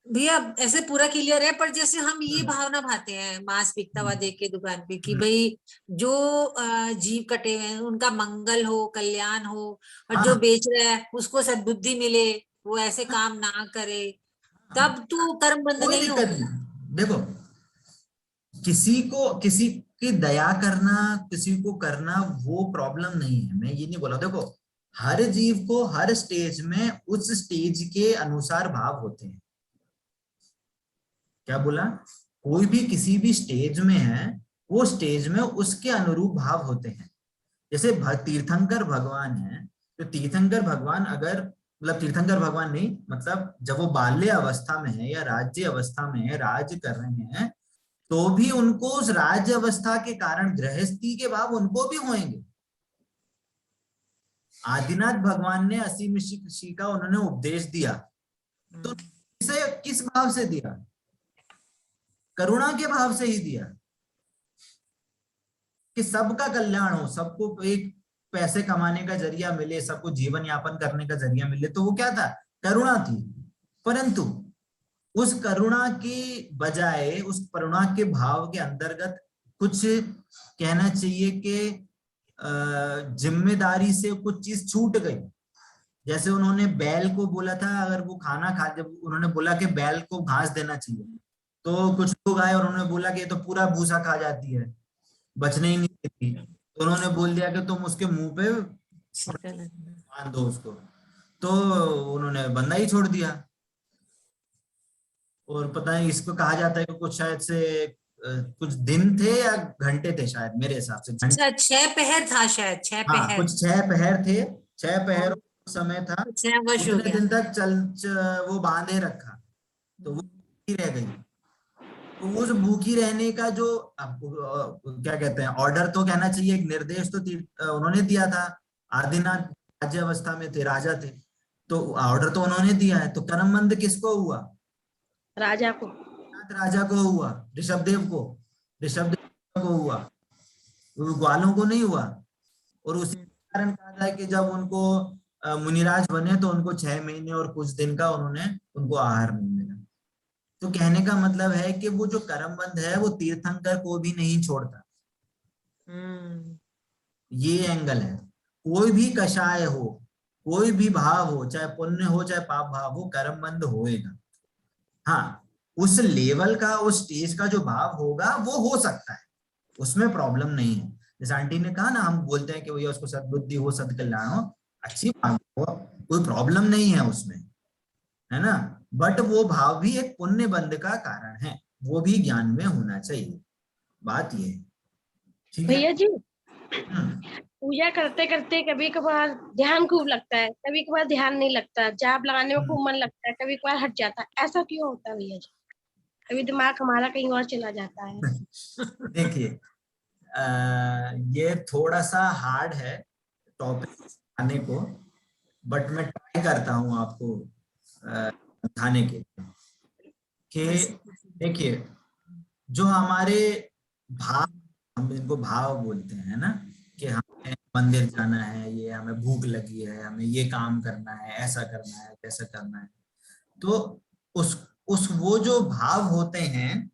[SPEAKER 6] भैया। ऐसे पूरा क्लियर है, पर जैसे हम ये भावना भाते हैं मांस बिकता हुआ देख के दुकान पे कि भाई जो जीव कटे हुए हैं उनका मंगल हो, कल्याण हो, और जो बेच रहा है उसको सद्बुद्धि मिले, वो ऐसे काम ना करे, तब तो कर्म बंध
[SPEAKER 1] कोई
[SPEAKER 6] नहीं
[SPEAKER 1] दिक्कत
[SPEAKER 6] होगी।
[SPEAKER 1] नहीं। देखो, किसी की दया करना, किसी को करना वो प्रॉब्लम नहीं है, मैं ये नहीं बोला। देखो, हर जीव को हर स्टेज में उस स्टेज के अनुसार भाव होते हैं। क्या बोला? कोई भी किसी भी स्टेज में है, वो स्टेज में उसके अनुरूप भाव होते हैं। जैसे तीर्थंकर भगवान है, तो तीर्थंकर भगवान अगर, मतलब तीर्थंकर भगवान नहीं, मतलब जब वो बाल्य अवस्था में है या राज्य अवस्था में है, राज कर रहे हैं, तो भी उनको उस राज्य अवस्था के कारण गृहस्थी के भाव उनको भी होंगे। आदिनाथ भगवान ने असीम ऋषि का उन्होंने उपदेश दिया, तो इसे किस भाव से दिया? करुणा के भाव से ही दिया कि सबका कल्याण हो, सबको एक पैसे कमाने का जरिया मिले, सबको जीवन यापन करने का जरिया मिले। तो वो क्या था? करुणा थी। परंतु उस करुणा की बजाय, उस करुणा के भाव के अंतर्गत कुछ कहना चाहिए कि जिम्मेदारी से कुछ चीज छूट गई। जैसे उन्होंने बैल को बोला था, अगर वो खाना खा, जब उन्होंने बोला कि बैल को घास देना चाहिए, तो कुछ लोग आए और उन्होंने बोला कि ये तो पूरा भूसा खा जाती है, बचने ही नहीं देती। तो उन्होंने बोल दिया कि तुम उसके मुंह पे बांध दो उसको, तो उन्होंने बंदा ही छोड़ दिया। और पता नहीं, इसको कहा जाता है कि कुछ शायद से कुछ दिन थे या घंटे थे, शायद मेरे हिसाब से घंटे।
[SPEAKER 6] 6 पहर था शायद, 6
[SPEAKER 1] हाँ,
[SPEAKER 6] पहर,
[SPEAKER 1] कुछ 6 पहर थे, 6 पहर समय था।
[SPEAKER 6] 6 वर्ष हो
[SPEAKER 1] उतने
[SPEAKER 6] गया।
[SPEAKER 1] दिन तक वो बांधे रखा, तो वो भूखी रह गई। तो उस भूखी रहने का जो क्या कहते हैं, ऑर्डर तो कहना चाहिए, एक निर्देश तो उन्होंने दिया था। आदिनाथ राज्य अवस्था में थे, राजा थे, तो ऑर्डर तो उन्होंने दिया है। तो कर्मबंध किसको हुआ?
[SPEAKER 4] राजा को,
[SPEAKER 1] राजा को हुआ, ऋषभदेव को हुआ, ग्वालों को नहीं हुआ। और उसी कारण कहा जाए कि जब उनको मुनिराज बने तो उनको 6 महीने और कुछ दिन का उनको आहार नहीं मिला। तो कहने का मतलब है कि वो जो कर्मबंध है वो तीर्थंकर को भी नहीं छोड़ता। ये एंगल है। कोई भी कषाय हो, कोई भी भाव हो, चाहे पुण्य हो चाहे पाप भाव हो, कर्मबंध होएगा। हाँ, उस लेवल का, उस स्टेज का जो भाव होगा वो हो सकता है, उसमें प्रॉब्लम नहीं है। जैसे आंटी ने कहा ना, हम बोलते हैं कि भैया उसको सद्बुद्धि हो, सदकल्याण हो, अच्छी बात हो, कोई प्रॉब्लम नहीं है उसमें, है ना। बट वो भाव भी एक पुण्य बंध का कारण है, वो भी ज्ञान में होना चाहिए। बात ये है, ठीक है
[SPEAKER 4] भैया जी। पूजा करते करते कभी कभार ध्यान खूब लगता है, कभी कभार ध्यान नहीं लगता, जाप लगाने में खूब मन लगता है, कभी कभार हट जाता है। ऐसा क्यों होता है भैया जी? कभी दिमाग हमारा कहीं और चला जाता है।
[SPEAKER 1] देखिए, ये थोड़ा सा हार्ड है टॉपिक आने को, बट मैं ट्राई करता हूँ आपको समझाने के लिए कि देखिए, जो हमारे भाव, हम इनको भाव बोलते हैं ना, कि हमें मंदिर जाना है, ये हमें भूख लगी है, हमें ये काम करना है, ऐसा करना है, कैसा करना है, तो उस वो जो भाव होते हैं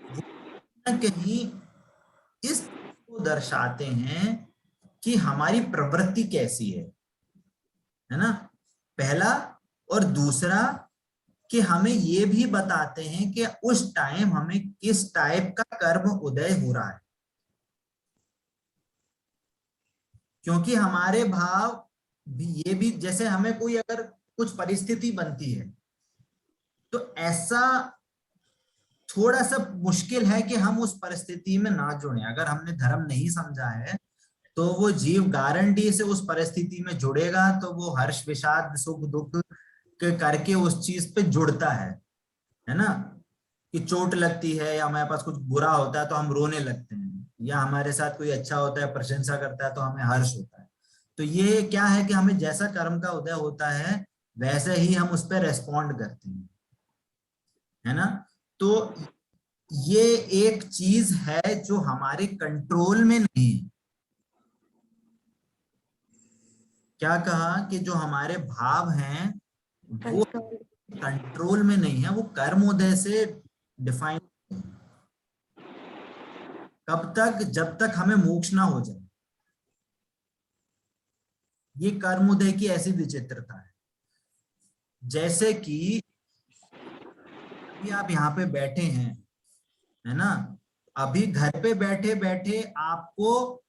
[SPEAKER 1] वो कहीं इस को दर्शाते हैं कि हमारी प्रवृत्ति कैसी है ना, पहला। और दूसरा कि हमें ये भी बताते हैं कि उस टाइम हमें किस टाइप का कर्म उदय हो रहा है, क्योंकि हमारे भाव भी, ये भी, जैसे हमें कोई अगर कुछ परिस्थिति बनती है, तो ऐसा थोड़ा सा मुश्किल है कि हम उस परिस्थिति में ना जुड़े। अगर हमने धर्म नहीं समझा है तो वो जीव गारंटी से उस परिस्थिति में जुड़ेगा, तो वो हर्ष विषाद सुख दुख करके उस चीज पे जुड़ता है ना। कि चोट लगती है या हमारे पास कुछ बुरा होता है तो हम रोने लगते हैं, या हमारे साथ कोई अच्छा होता है प्रशंसा करता है तो हमें हर्ष होता है। तो ये क्या है कि हमें जैसा कर्म का उदय होता है वैसे ही हम उस पर रेस्पॉन्ड करते हैं, है ना। तो ये एक चीज है जो हमारे कंट्रोल में नहीं है। क्या कहा कि जो हमारे भाव हैं वो कंट्रोल में नहीं है, वो कर्मोदय से डिफाइन। कब तक? जब तक हमें मोक्ष ना हो जाए। ये कर्मोदय की ऐसी विचित्रता है। जैसे कि आप यहाँ पे बैठे हैं, है ना, अभी घर पे बैठे बैठे आपको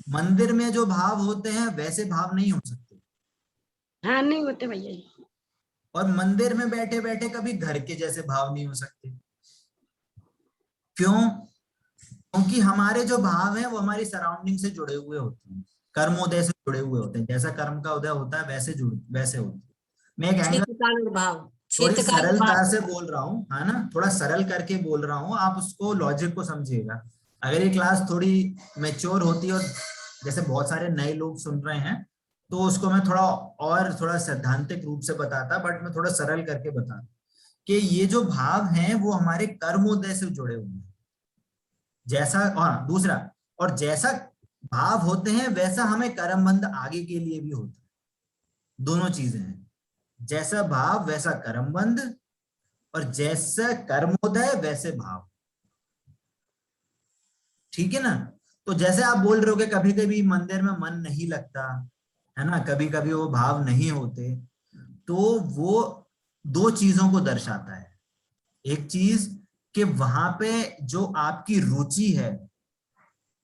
[SPEAKER 1] मंदिर में जो भाव होते हैं वैसे भाव नहीं हो सकते।
[SPEAKER 4] हाँ, नहीं होते भैया जी।
[SPEAKER 1] और मंदिर में बैठे बैठे कभी घर के जैसे भाव नहीं हो सकते। क्यों? क्योंकि हमारे जो भाव हैं वो हमारी सराउंडिंग से जुड़े हुए होते हैं, कर्मोदय से जुड़े हुए होते हैं। जैसा कर्म का उदय होता है वैसे वैसे होते हैं। मैं एक
[SPEAKER 6] क्षेत्रकाल भाव,
[SPEAKER 1] थोड़ी
[SPEAKER 6] क्षेत्रकाल
[SPEAKER 1] सरलता
[SPEAKER 6] भाव।
[SPEAKER 1] से बोल रहा हूँ, है ना, थोड़ा सरल करके बोल रहा हूँ, आप उसको लॉजिक को समझिएगा। अगर ये क्लास थोड़ी मैच्योर होती और जैसे बहुत सारे नए लोग सुन रहे हैं तो उसको मैं थोड़ा सैद्धांतिक रूप से बताता, बट मैं थोड़ा सरल करके बता कि ये जो भाव हैं वो हमारे कर्मोदय से जुड़े हुए हैं। जैसा, और दूसरा, और जैसा भाव होते हैं वैसा हमें कर्मबंध आगे के लिए भी होता है। दोनों चीजें हैं, जैसा भाव वैसा कर्मबंध, और जैसा कर्मोदय वैसे भाव। ठीक है ना। तो जैसे आप बोल रहे हो कि कभी कभी मंदिर में मन नहीं लगता, है ना, कभी कभी वो भाव नहीं होते, तो वो दो चीजों को दर्शाता है। एक चीज कि वहां पे जो आपकी रुचि है,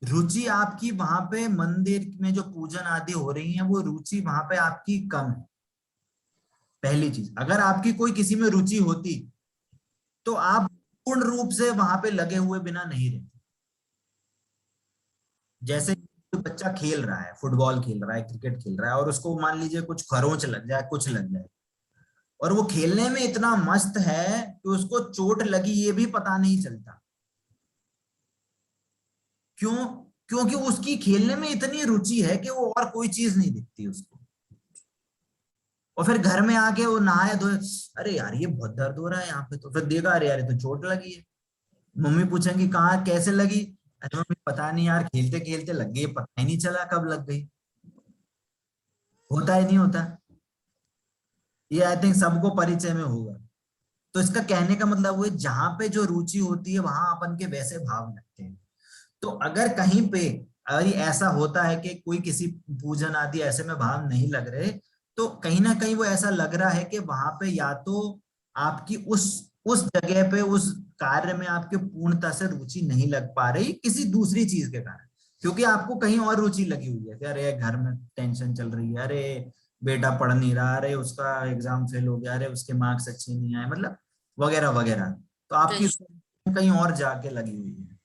[SPEAKER 1] रुचि आपकी वहां पे मंदिर में जो पूजन आदि हो रही है वो रुचि वहां पे आपकी कम है। पहली चीज, अगर आपकी कोई किसी में रुचि होती तो आप पूर्ण रूप से वहां पे लगे हुए बिना नहीं रहते। जैसे बच्चा खेल रहा है, फुटबॉल खेल रहा है, क्रिकेट खेल रहा है, और उसको मान लीजिए कुछ खरोंच लग जाए, कुछ लग जाए, और वो खेलने में इतना मस्त है कि उसको चोट लगी ये भी पता नहीं चलता। क्यों? क्योंकि उसकी खेलने में इतनी रुचि है कि वो और कोई चीज नहीं दिखती उसको। और फिर घर में आके वो नहाए धोए, अरे यार ये बहुत दर्द हो रहा है यहाँ पे, तो फिर देखा, अरे यार ये तो चोट लगी है। मम्मी पूछेंगी कहाँ, कैसे लगी? अरे मम्मी पता नहीं यार, खेलते खेलते लग गई, पता ही नहीं चला कब लग गई। होता ही नहीं होता। ये आई थिंक सबको परिचय में होगा। तो इसका कहने का मतलब वो, जहां पे जो रुचि होती है वहां अपन के वैसे भाव लगते हैं। तो अगर कहीं पे अगर ऐसा होता है कि कोई किसी पूजन आदि ऐसे में भाव नहीं लग रहे, तो कहीं ना कहीं वो ऐसा लग रहा है कि वहां पे या तो आपकी उस जगह पे उस कार्य में आपके पूर्णता से रुचि नहीं लग पा रही किसी दूसरी चीज के कारण, क्योंकि आपको कहीं और रुचि लगी हुई है कि अरे घर में टेंशन चल रही है, अरे बेटा पढ़ नहीं रहा, अरे उसका एग्जाम फेल हो गया, अरे उसके मार्क्स अच्छे नहीं आए, मतलब वगैरह वगैरह। तो आपकी कहीं और जाके लगी हुई है।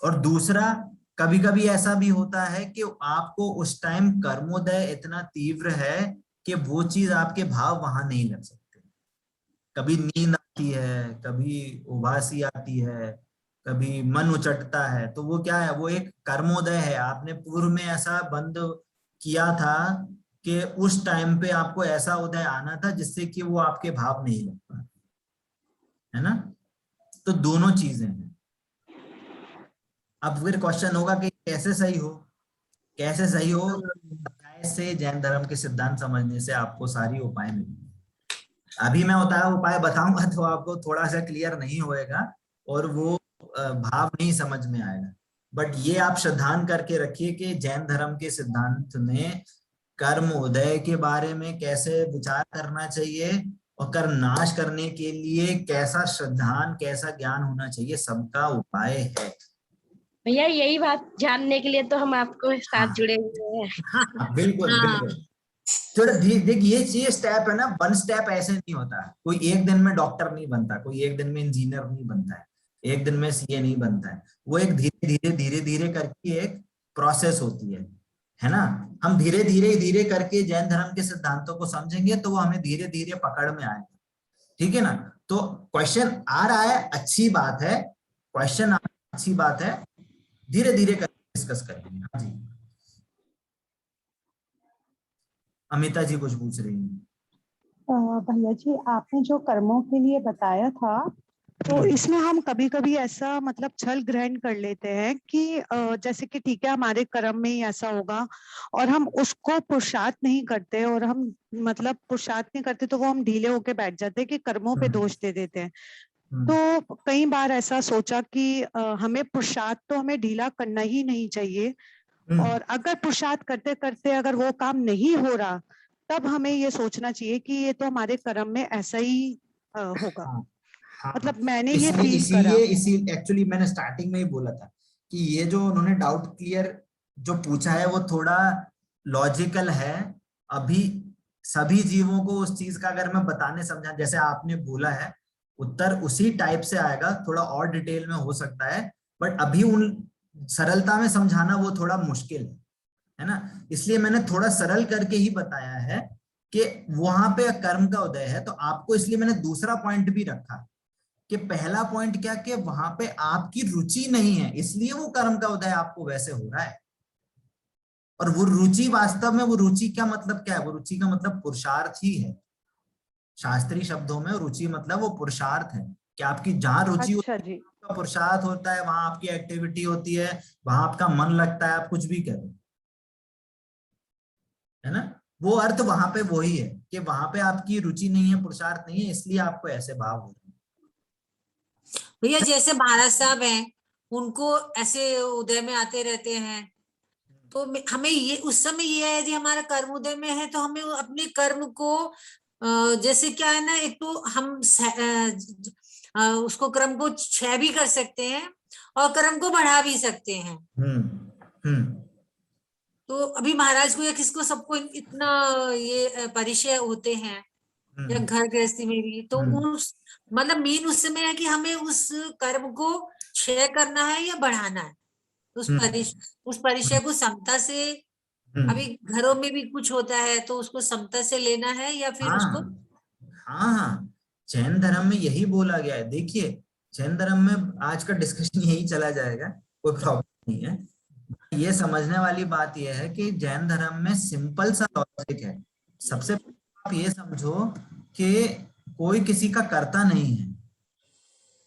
[SPEAKER 1] और दूसरा, कभी कभी ऐसा भी होता है कि आपको उस टाइम कर्मोदय इतना तीव्र है कि वो चीज आपके भाव वहां नहीं लग सकते। कभी नींद आती है, कभी उबासी आती है, कभी मन उचटता है, तो वो क्या है, वो एक कर्मोदय है। आपने पूर्व में ऐसा बंद किया था कि उस टाइम पे आपको ऐसा उदय आना था जिससे कि वो आपके भाव नहीं लग पा, है ना। तो दोनों चीजें हैं। अब फिर क्वेश्चन होगा कि कैसे सही हो, कैसे सही हो? से जैन धर्म के सिद्धांत समझने से आपको सारी उपाय मिलेंगे। अभी मैं उपाय बताऊंगा तो आपको थोड़ा सा क्लियर नहीं होएगा और वो भाव नहीं समझ में आएगा। बट ये आप श्रद्धान करके रखिए कि जैन धर्म के सिद्धांत में कर्म उदय के बारे में कैसे विचार करना चाहिए और कर्म नाश करने के लिए कैसा श्रद्धान, कैसा ज्ञान होना चाहिए, सबका उपाय है।
[SPEAKER 4] भैया यही बात जानने के लिए तो हम आपको साथ जुड़े हुए हैं।
[SPEAKER 1] बिल्कुल बिल्कुल। थोड़ा देख, ये स्टेप है ना, वन स्टेप ऐसे नहीं होता। कोई एक दिन में डॉक्टर नहीं बनता, कोई एक दिन में इंजीनियर नहीं बनता है, एक दिन में सीए नहीं बनता है। वो एक धीरे धीरे करके एक प्रोसेस होती है ना। हम धीरे धीरे करके जैन धर्म के सिद्धांतों को समझेंगे तो वो हमें धीरे धीरे पकड़ में आएगा, ठीक है ना। तो क्वेश्चन आ रहा है, अच्छी बात है, क्वेश्चन अच्छी बात है, धीरे धीरे करके डिस्कस करेंगे। हाँ जी, अमिता जी कुछ पूछ रही हैं।
[SPEAKER 2] भैया जी, आपने जो कर्मों के लिए बताया था, तो इसमें हम कभी कभी ऐसा मतलब छल ग्रहण कर लेते हैं कि जैसे कि ठीक है हमारे कर्म में ही ऐसा होगा, और हम उसको पुरुषार्थ नहीं करते, और हम मतलब पुरुषार्थ नहीं करते तो वो हम ढीले होके बैठ जाते हैं कि कर्मों पे दोष दे देते हैं। तो कई बार ऐसा सोचा कि हमें पुरुषार्थ तो हमें ढीला करना ही नहीं चाहिए, और अगर पुरुषार्थ करते करते अगर वो काम नहीं हो रहा, तब हमें ये सोचना चाहिए कि ये तो हमारे कर्म में ऐसा ही होगा।
[SPEAKER 1] हाँ,
[SPEAKER 2] मतलब मैंने ये फील करा।
[SPEAKER 1] इसीलिए इसी एक्चुअली मैंने स्टार्टिंग में ही बोला था कि ये जो उन्होंने डाउट क्लियर जो पूछा है वो थोड़ा लॉजिकल है। अभी सभी जीवों को उस चीज का अगर मैं बताने समझा जैसे आपने बोला है, उत्तर उसी टाइप से आएगा, थोड़ा और डिटेल में हो सकता है, बट अभी उन सरलता में समझाना वो थोड़ा मुश्किल है ना। इसलिए मैंने थोड़ा सरल करके ही बताया है कि वहां पे कर्म का उदय है। तो आपको इसलिए मैंने दूसरा पॉइंट भी रखा कि पहला पॉइंट क्या कि वहां पे आपकी रुचि नहीं है, इसलिए वो कर्म का उदय आपको वैसे हो रहा है। और वो रुचि वास्तव में, वो रुचि क्या मतलब क्या है, वो रुचि का मतलब पुरुषार्थ ही है। शास्त्रीय शब्दों में रुचि मतलब वो पुरुषार्थ है कि आपकी जहां रुचि
[SPEAKER 2] अच्छा जी।
[SPEAKER 1] का पुरुषार्थ होता है, वहां आपकी एक्टिविटी होती है, वहां आपका मन लगता है, आप कुछ भी करें, है ना। वो अर्थ वहां पे वही है कि वहां पे आपकी रुचि नहीं है, पुरुषार्थ नहीं है, इसलिए आपको ऐसे भाव हो रहे हैं।
[SPEAKER 6] भैया जैसे महाराज साहब हैं, उनको ऐसे उदय में आते रहते हैं, तो हमें ये उस समय ये है यदि हमारा कर्म उदय में है तो हमें अपने कर्म को जैसे क्या है ना, एक तो हम उसको कर्म को क्षय भी कर सकते हैं और कर्म को बढ़ा भी सकते हैं। तो अभी महाराज को या किसको सबको इतना ये परिचय होते हैं या घर गृहस्थी में भी, तो उस मतलब मेन उस समय है कि हमें उस कर्म को क्षय करना है या बढ़ाना है। उस परिचय को समता से, अभी घरों में भी कुछ होता है तो उसको समता से लेना है या फिर उसको।
[SPEAKER 1] हाँ, जैन धर्म में यही बोला गया है। देखिए जैन धर्म में आज का डिस्कशन यही चला जाएगा, कोई प्रॉब्लम नहीं है। ये समझने वाली बात यह है कि जैन धर्म में सिंपल सा लॉजिक है। सबसे आप ये समझो कि कोई किसी का कर्ता नहीं है,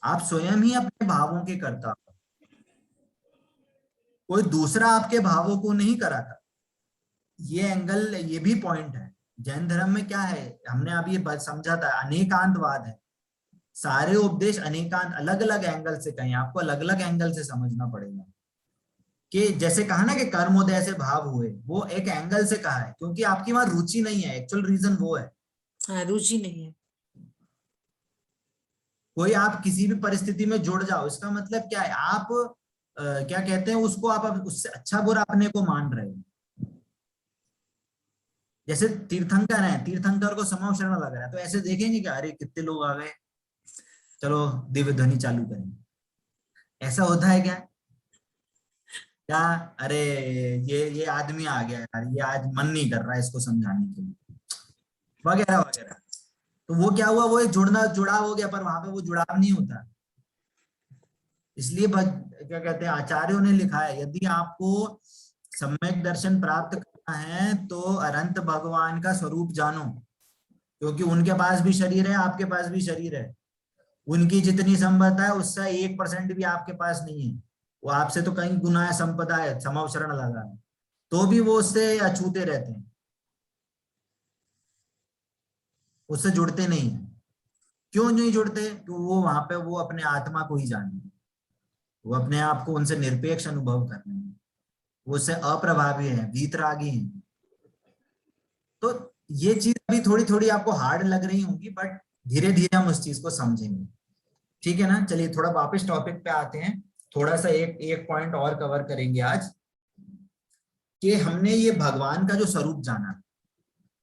[SPEAKER 1] आप स्वयं ही अपने भावों के कर्ता हो, कोई दूसरा आपके भावों को नहीं कराता। ये एंगल, ये भी पॉइंट है। जैन धर्म में क्या है, हमने अभी ये समझा था, अनेकांतवाद है। सारे उपदेश अनेकांत, अलग अलग एंगल से कहें, आपको अलग अलग एंगल से समझना पड़ेगा। कि जैसे कहा ना कि कर्मोदय से भाव हुए, वो एक एंगल से कहा है क्योंकि आपकी वहां रुचि नहीं है, एक्चुअल रीजन वो है।
[SPEAKER 6] हाँ, रुचि नहीं है।
[SPEAKER 1] कोई आप किसी भी परिस्थिति में जुड़ जाओ, इसका मतलब क्या है, आप क्या कहते हैं उसको, आप उससे अच्छा बुरा अपने को मान रहे हो। जैसे तीर्थंकर है, तीर्थंकर को समाव शरण लग रहा है, तो ऐसे देखेंगे कि अरे कितने लोग आ गए, चलो दिव्य ध्वनि चालू करें। ऐसा होता है क्या? क्या अरे ये आदमी आ गया यार, ये आज मन नहीं कर रहा है इसको समझाने के लिए, वगैरह वगैरह। तो वो क्या हुआ, वो एक जुड़ाव हो गया, पर वहां पे वो जुड़ाव नहीं होता। इसलिए क्या कहते हैं, आचार्यों ने लिखा है, यदि आपको सम्यक दर्शन प्राप्त करना है तो अनंत भगवान का स्वरूप जानो, क्योंकि उनके पास भी शरीर है, आपके पास भी शरीर है। उनकी जितनी संपदा है उससे 1% भी आपके पास नहीं है। वो आपसे तो कहीं गुना है, संपदा है, समाव शरण लगा है, तो भी वो उससे अछूते रहते हैं, उससे जुड़ते नहीं है। क्यों नहीं जुड़ते? क्योंकि वो वहां पे वो अपने आत्मा को ही जानते हैं, वो अपने आप को उनसे निरपेक्ष अनुभव कर रहे हैं, वो उससे अप्रभावी है, वीतरागी है। तो ये चीज अभी थोड़ी थोड़ी आपको हार्ड लग रही होंगी, बट धीरे धीरे हम उस चीज को समझेंगे, ठीक है ना। चलिए थोड़ा वापस टॉपिक पे आते हैं, थोड़ा सा एक पॉइंट और कवर करेंगे आज, कि हमने ये भगवान का जो स्वरूप जाना,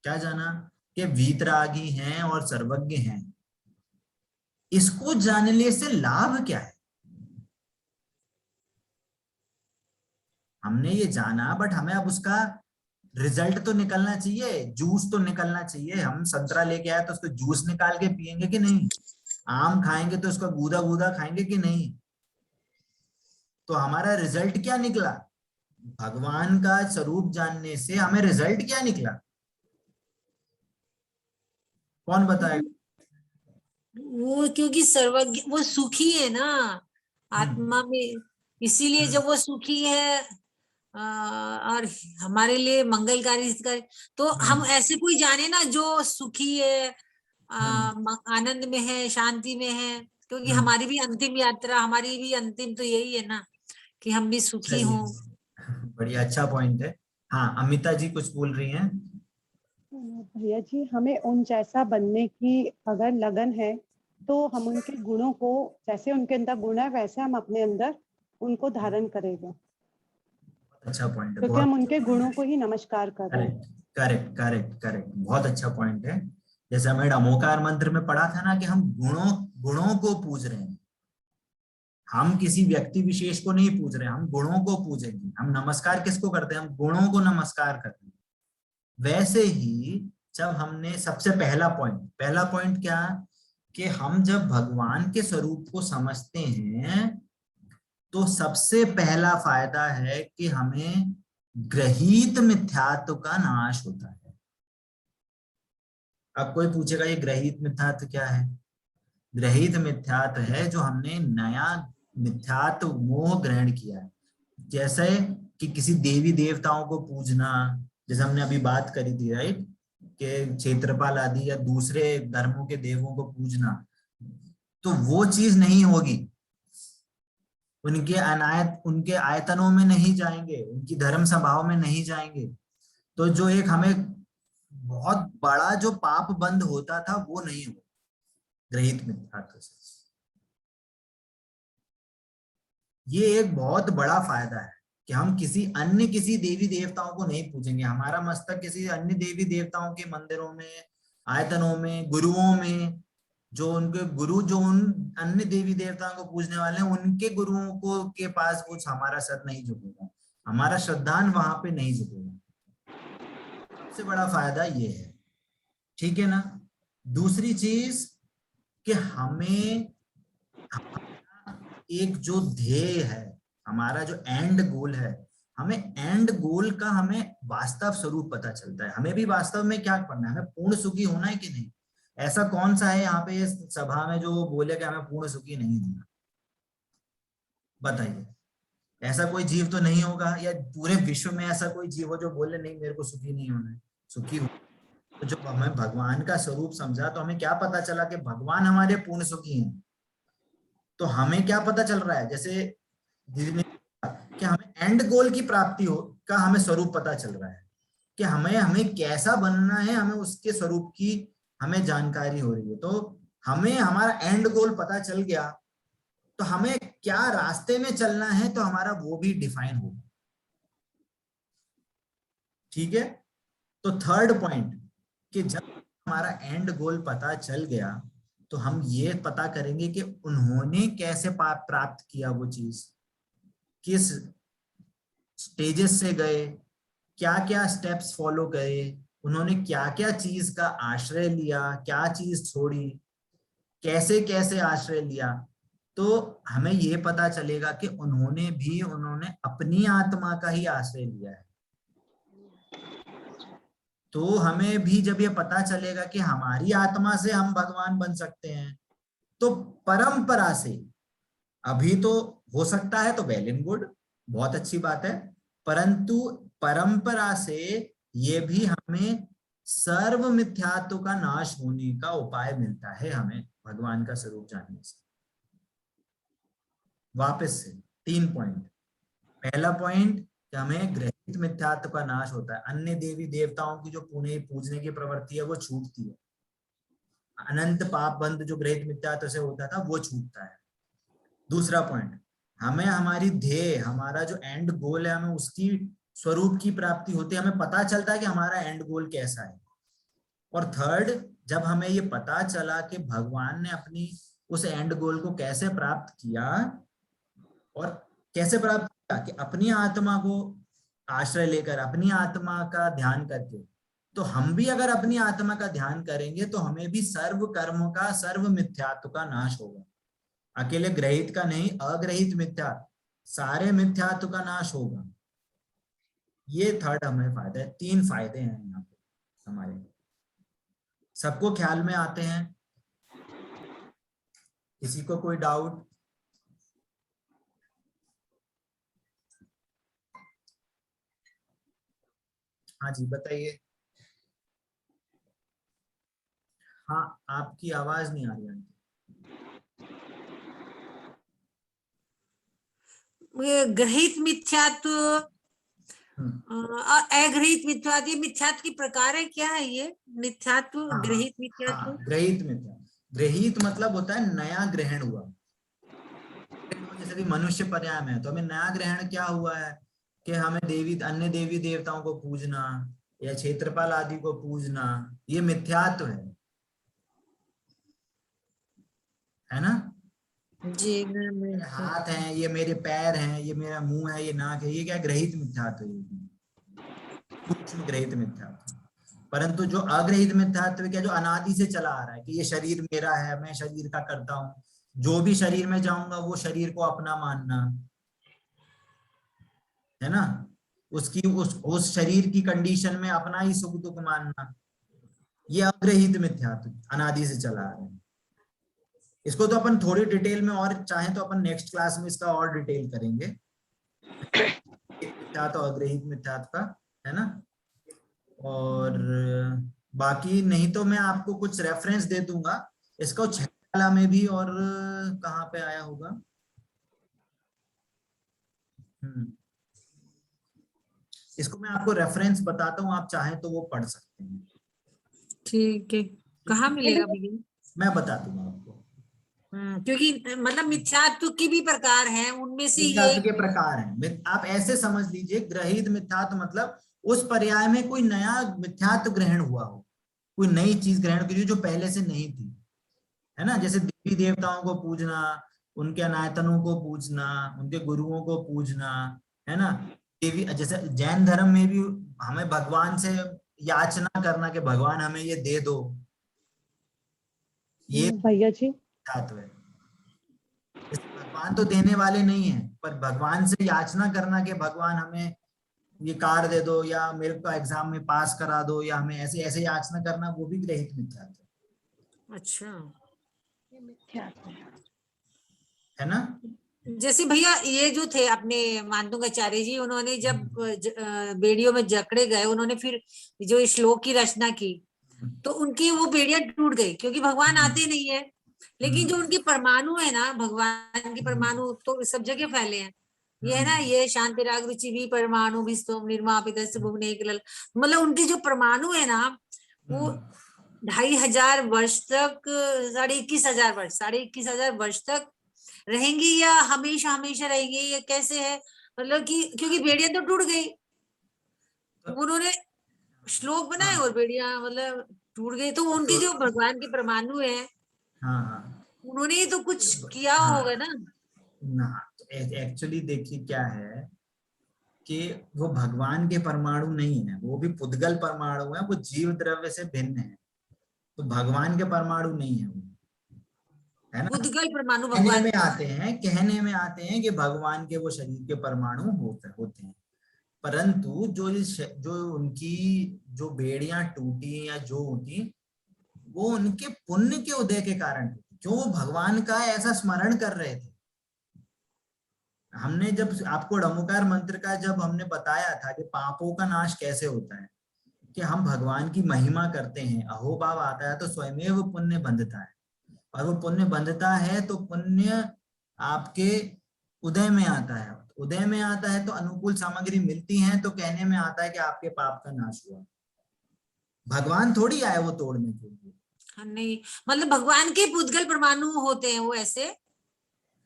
[SPEAKER 1] क्या जाना? कि वीतरागी हैं और सर्वज्ञ हैं। इसको जानने से लाभ क्या है? हमने ये जाना, बट हमें अब उसका रिजल्ट तो निकलना चाहिए, जूस तो निकलना चाहिए। हम संतरा लेके आए तो उसको जूस निकाल के पियेंगे कि नहीं? आम खाएंगे तो उसका गूदा गूदा खाएंगे कि नहीं? तो हमारा रिजल्ट क्या निकला? भगवान का स्वरूप जानने से हमें रिजल्ट क्या निकला? कौन बताएगा?
[SPEAKER 6] वो क्योंकि सर्वज्ञ, वो सुखी है ना आत्मा में, इसीलिए जब वो सुखी है और हमारे लिए मंगलकारी तो हम ऐसे कोई जाने ना जो सुखी है, आनंद में है, शांति में है, क्योंकि हमारी भी अंतिम यात्रा, हमारी भी अंतिम तो यही है ना कि हम भी सुखी हों।
[SPEAKER 1] बढ़िया, अच्छा पॉइंट है। हाँ, अमिता जी कुछ बोल रही हैं।
[SPEAKER 2] भैया जी, हमें उन जैसा बनने की अगर लगन है तो हम उनके गुणों को, जैसे उनके अंदर गुण है वैसे हम अपने अंदर उनको धारण करेंगे,
[SPEAKER 1] अच्छा पॉइंट है,
[SPEAKER 2] क्योंकि हम उनके गुणों को ही नमस्कार कर रहे हैं।
[SPEAKER 1] करेक्ट करेक्ट करेक्ट, बहुत अच्छा पॉइंट है। जैसे हमें अमोकार मंत्र में पढ़ा था ना कि हम गुणों को पूज रहे हैं। हम किसी व्यक्ति विशेष को नहीं पूज रहे, हम गुणों को पूजेंगे। हम नमस्कार किसको करते हैं? हम गुणों को नमस्कार करते हैं। वैसे ही जब हमने सबसे पहला पॉइंट क्या, कि हम जब भगवान के स्वरूप को समझते हैं तो सबसे पहला फायदा है कि हमें ग्रहीत मिथ्यात्व का नाश होता है। अब कोई पूछेगा ये ग्रहीत मिथ्यात्व क्या है? ग्रहीत मिथ्यात्व है जो हमने नया मिथ्यात्व मोह ग्रहण किया है। जैसे कि किसी देवी देवताओं को पूजना, जैसे हमने अभी बात करी थी, राइट, कि क्षेत्रपाल आदि या दूसरे धर्मों के देवों को पूजना, तो वो चीज नहीं होगी। उनके आयतनों में नहीं जाएंगे, उनकी धर्म सभाओं में नहीं जाएंगे। तो जो एक हमें बहुत बड़ा जो पाप बंद होता था वो नहीं हो ग्रहित मिथ्यात्व से। ये एक बहुत बड़ा फायदा है कि हम किसी देवी देवताओं को नहीं पूजेंगे। हमारा मस्तक किसी अन्य देवी देवताओं के मंदिरों में, आयतनों में, गुरुओं में, जो उनके गुरु जो उन अन्य देवी देवताओं को पूजने वाले हैं, उनके गुरुओं को के पास कुछ हमारा सर नहीं झुकेगा, हमारा श्रद्धान वहां पे नहीं झुकेगा। सबसे बड़ा फायदा ये है, ठीक है ना। दूसरी चीज कि हमें एक जो ध्येय है, हमारा जो एंड गोल है, हमें एंड गोल का हमें वास्तव स्वरूप पता चलता है। हमें भी वास्तव में क्या करना है, हमें पूर्ण सुखी होना है कि नहीं। ऐसा कौन सा है यहाँ पे सभा में जो बोले कि हमें पूर्ण सुखी नहीं होना? बताइए, ऐसा कोई जीव तो नहीं होगा, या पूरे विश्व में ऐसा कोई जीव हो जो बोले नहीं मेरे को सुखी नहीं होना है? सुखी हो। तो जब हमें भगवान का स्वरूप समझा तो हमें क्या पता चला कि भगवान हमारे पूर्ण सुखी हैं। तो हमें क्या पता चल रहा है, जैसे कि हमें एंड गोल की प्राप्ति हो का हमें स्वरूप पता चल रहा है, कि हमें कैसा बनना है, हमें उसके स्वरूप की हमें जानकारी हो रही है। तो हमें हमारा एंड गोल पता चल गया तो हमें क्या रास्ते में चलना है तो हमारा वो भी डिफाइन होगा, ठीक है। तो थर्ड पॉइंट कि जब हमारा एंड गोल पता चल गया तो हम ये पता करेंगे कि उन्होंने कैसे प्राप्त किया वो चीज, किस स्टेजेस से गए, क्या क्या स्टेप्स फॉलो करे, उन्होंने क्या क्या चीज का आश्रय लिया, क्या चीज छोड़ी, कैसे कैसे आश्रय लिया। तो हमें ये पता चलेगा कि उन्होंने अपनी आत्मा का ही आश्रय लिया है। तो हमें भी जब ये पता चलेगा कि हमारी आत्मा से हम भगवान बन सकते हैं, तो परंपरा से अभी तो हो सकता है तो वेल एंड गुड, बहुत अच्छी बात है, परंतु परंपरा से ये भी हमें सर्व मिथ्यात्व का नाश होने का उपाय मिलता है हमें भगवान का स्वरूप जानने से। वापस से 3 पॉइंट। पहला पॉइंट कि हमें ग्रहित मिथ्यात्व का नाश होता है, अन्य देवी देवताओं की जो पूजने की प्रवृत्ति है वो छूटती है, अनंत पाप बंद जो ग्रहित मिथ्यात्व से होता था वो छूटता है। दूसरा पॉइंट, हमें हमारी ध्येय, हमारा जो एंड गोल है, हमें उसकी स्वरूप की प्राप्ति होती है, हमें पता चलता है कि हमारा एंड गोल कैसा है। और थर्ड, जब हमें ये पता चला कि भगवान ने अपनी उस एंड गोल को कैसे प्राप्त किया, और कैसे प्राप्त किया कि अपनी आत्मा को आश्रय लेकर, अपनी आत्मा का ध्यान करके, तो हम भी अगर अपनी आत्मा का ध्यान करेंगे तो हमें भी सर्व कर्म का, सर्व मिथ्यात्व का नाश होगा। अकेले ग्रहित का नहीं, अग्रहित मिथ्या, सारे मिथ्यात्व का नाश होगा। ये थर्ड हमें फायदा है। 3 फायदे हैं यहाँ पे हमारे, सबको ख्याल में आते हैं? किसी को कोई डाउट? हाँ जी बताइए। हाँ, आपकी आवाज नहीं आ रही है।
[SPEAKER 6] ये ग्रहित मिथ्यात्व, अग्रहित मिथ्यात्व, ये मिथ्यात्व की प्रकार है, क्या है ये मिथ्यात्व?
[SPEAKER 1] हाँ,
[SPEAKER 6] ग्रहित मिथ्यात्व,
[SPEAKER 1] हाँ, ग्रहित मिथ्या। ग्रहित मतलब होता है नया ग्रहण हुआ। जैसे कि मनुष्य पर्याय में है, तो हमें नया ग्रहण क्या हुआ है कि हमें अन्य देवी देवताओं को पूजना या क्षेत्रपाल आदि को पूजना, ये मिथ्यात्व है ना?
[SPEAKER 6] जी।
[SPEAKER 1] मेरे हाथ हैं, ये मेरे पैर हैं, ये मेरा मुंह है, ये नाक है, ये क्या ग्रहित मिथ्यात्व है, सूक्ष्म ग्रहित मिथ्यात्व। परंतु जो अग्रहित मिथ्यात्व क्या, जो अनादि से चला आ रहा है कि ये शरीर मेरा है, मैं शरीर का करता हूँ, जो भी शरीर में जाऊंगा वो शरीर को अपना मानना, है ना? उसकी उस शरीर की कंडीशन में अपना ही सुख दुख मानना, ये अग्रहित मिथ्यात्व अनादि से चला आ रहा है। इसको तो अपन थोड़ी डिटेल में, और चाहे तो अपन नेक्स्ट क्लास में इसका और डिटेल करेंगे, मिथ्यात्व अग्रहित मिथ्यात्व का, है ना? और बाकी नहीं तो मैं आपको कुछ रेफरेंस दे दूंगा इसको, छायाला में भी, और कहाँ पे आया होगा, इसको मैं आपको रेफरेंस बताता हूँ, आप चाहें तो वो पढ़ सकते हैं।
[SPEAKER 6] ठीक है, कहाँ मिलेगा भैया?
[SPEAKER 1] मैं बता दूंगा आपको।
[SPEAKER 6] क्योंकि मतलब मिथ्यात्व की भी प्रकार है, उनमें से ये
[SPEAKER 1] मिथ्यात्व के प्रकार हैं। आप ऐसे समझ लीजिए, ग्रहित मिथ्यात्व मतलब उस पर्याय में कोई नया मिथ्यात्व ग्रहण हुआ हो, कोई नई चीज ग्रहण की जो पहले से नहीं थी, है ना? जैसे देवी देवताओं को पूजना, उनके अनायतनों को पूजना, उनके गुरुओं को पूजना, है ना? देवी, जैसे जैन धर्म में भी हमें भगवान से याचना करना कि भगवान हमें ये दे दो, ये
[SPEAKER 2] भैया जी
[SPEAKER 1] तत्व है। भगवान तो देने वाले नहीं है, पर भगवान से याचना करना कि भगवान हमें ये कार दे दो, या मेरे को एग्जाम में पास करा दो, या हमें ऐसे ऐसे याचना करना, वो भी ग्रहित मिथ्यात्व है।
[SPEAKER 6] अच्छा,
[SPEAKER 1] है ना?
[SPEAKER 6] जैसे भैया ये जो थे अपने मानदुंगाचार्य जी, उन्होंने जब बेड़ियों में जकड़े गए, उन्होंने फिर जो श्लोक की रचना की, तो उनकी वो बेड़ियां टूट गई, क्योंकि भगवान आते नहीं है। लेकिन जो उनके परमाणु है ना, भगवान के परमाणु तो सब जगह फैले हैं। ये है ना, ये शांति राग रुचि भी परमाणु भी सोम निर्मापित भुवने, मतलब उनके जो परमाणु है ना, वो 2500 वर्ष तक, 21,500 वर्ष तक रहेंगी, या हमेशा हमेशा रहेंगी, ये कैसे है? मतलब कि क्योंकि बेड़ियां तो टूट गई, उन्होंने श्लोक बनाए और बेड़ियां मतलब टूट गई, तो उनकी जो भगवान के परमाणु है, उन्होंने तो कुछ किया होगा ना?
[SPEAKER 1] एक्चुअली देखिए क्या है कि वो भगवान के परमाणु नहीं है, वो भी पुद्गल परमाणु है, वो जीव द्रव्य से भिन्न है, तो भगवान के परमाणु नहीं है वो, है ना?
[SPEAKER 6] पुद्गल परमाणु
[SPEAKER 1] कहने में आते हैं कि भगवान के वो शरीर के परमाणु होते हैं, परंतु जो उनकी जो बेड़ियां टूटी या जो होती, वो उनके पुण्य के उदय के कारण टूटी, क्यों? वो भगवान का ऐसा स्मरण कर रहे थे। हमने जब आपको डमुकार मंत्र का जब हमने बताया था कि पापों का नाश कैसे होता है, कि हम भगवान की महिमा करते हैं, अहोभाव आता है तो स्वयमेव पुण्य बंधता है, और वो पुण्य बंधता है तो पुण्य आपके उदय में आता है, उदय में आता है तो अनुकूल सामग्री मिलती है, तो कहने में आता है कि आपके पाप का नाश हुआ। भगवान थोड़ी आए वो तोड़ने के लिए।
[SPEAKER 6] नहीं, मतलब भगवान के पुद्गल परमाणु होते हैं वो ऐसे।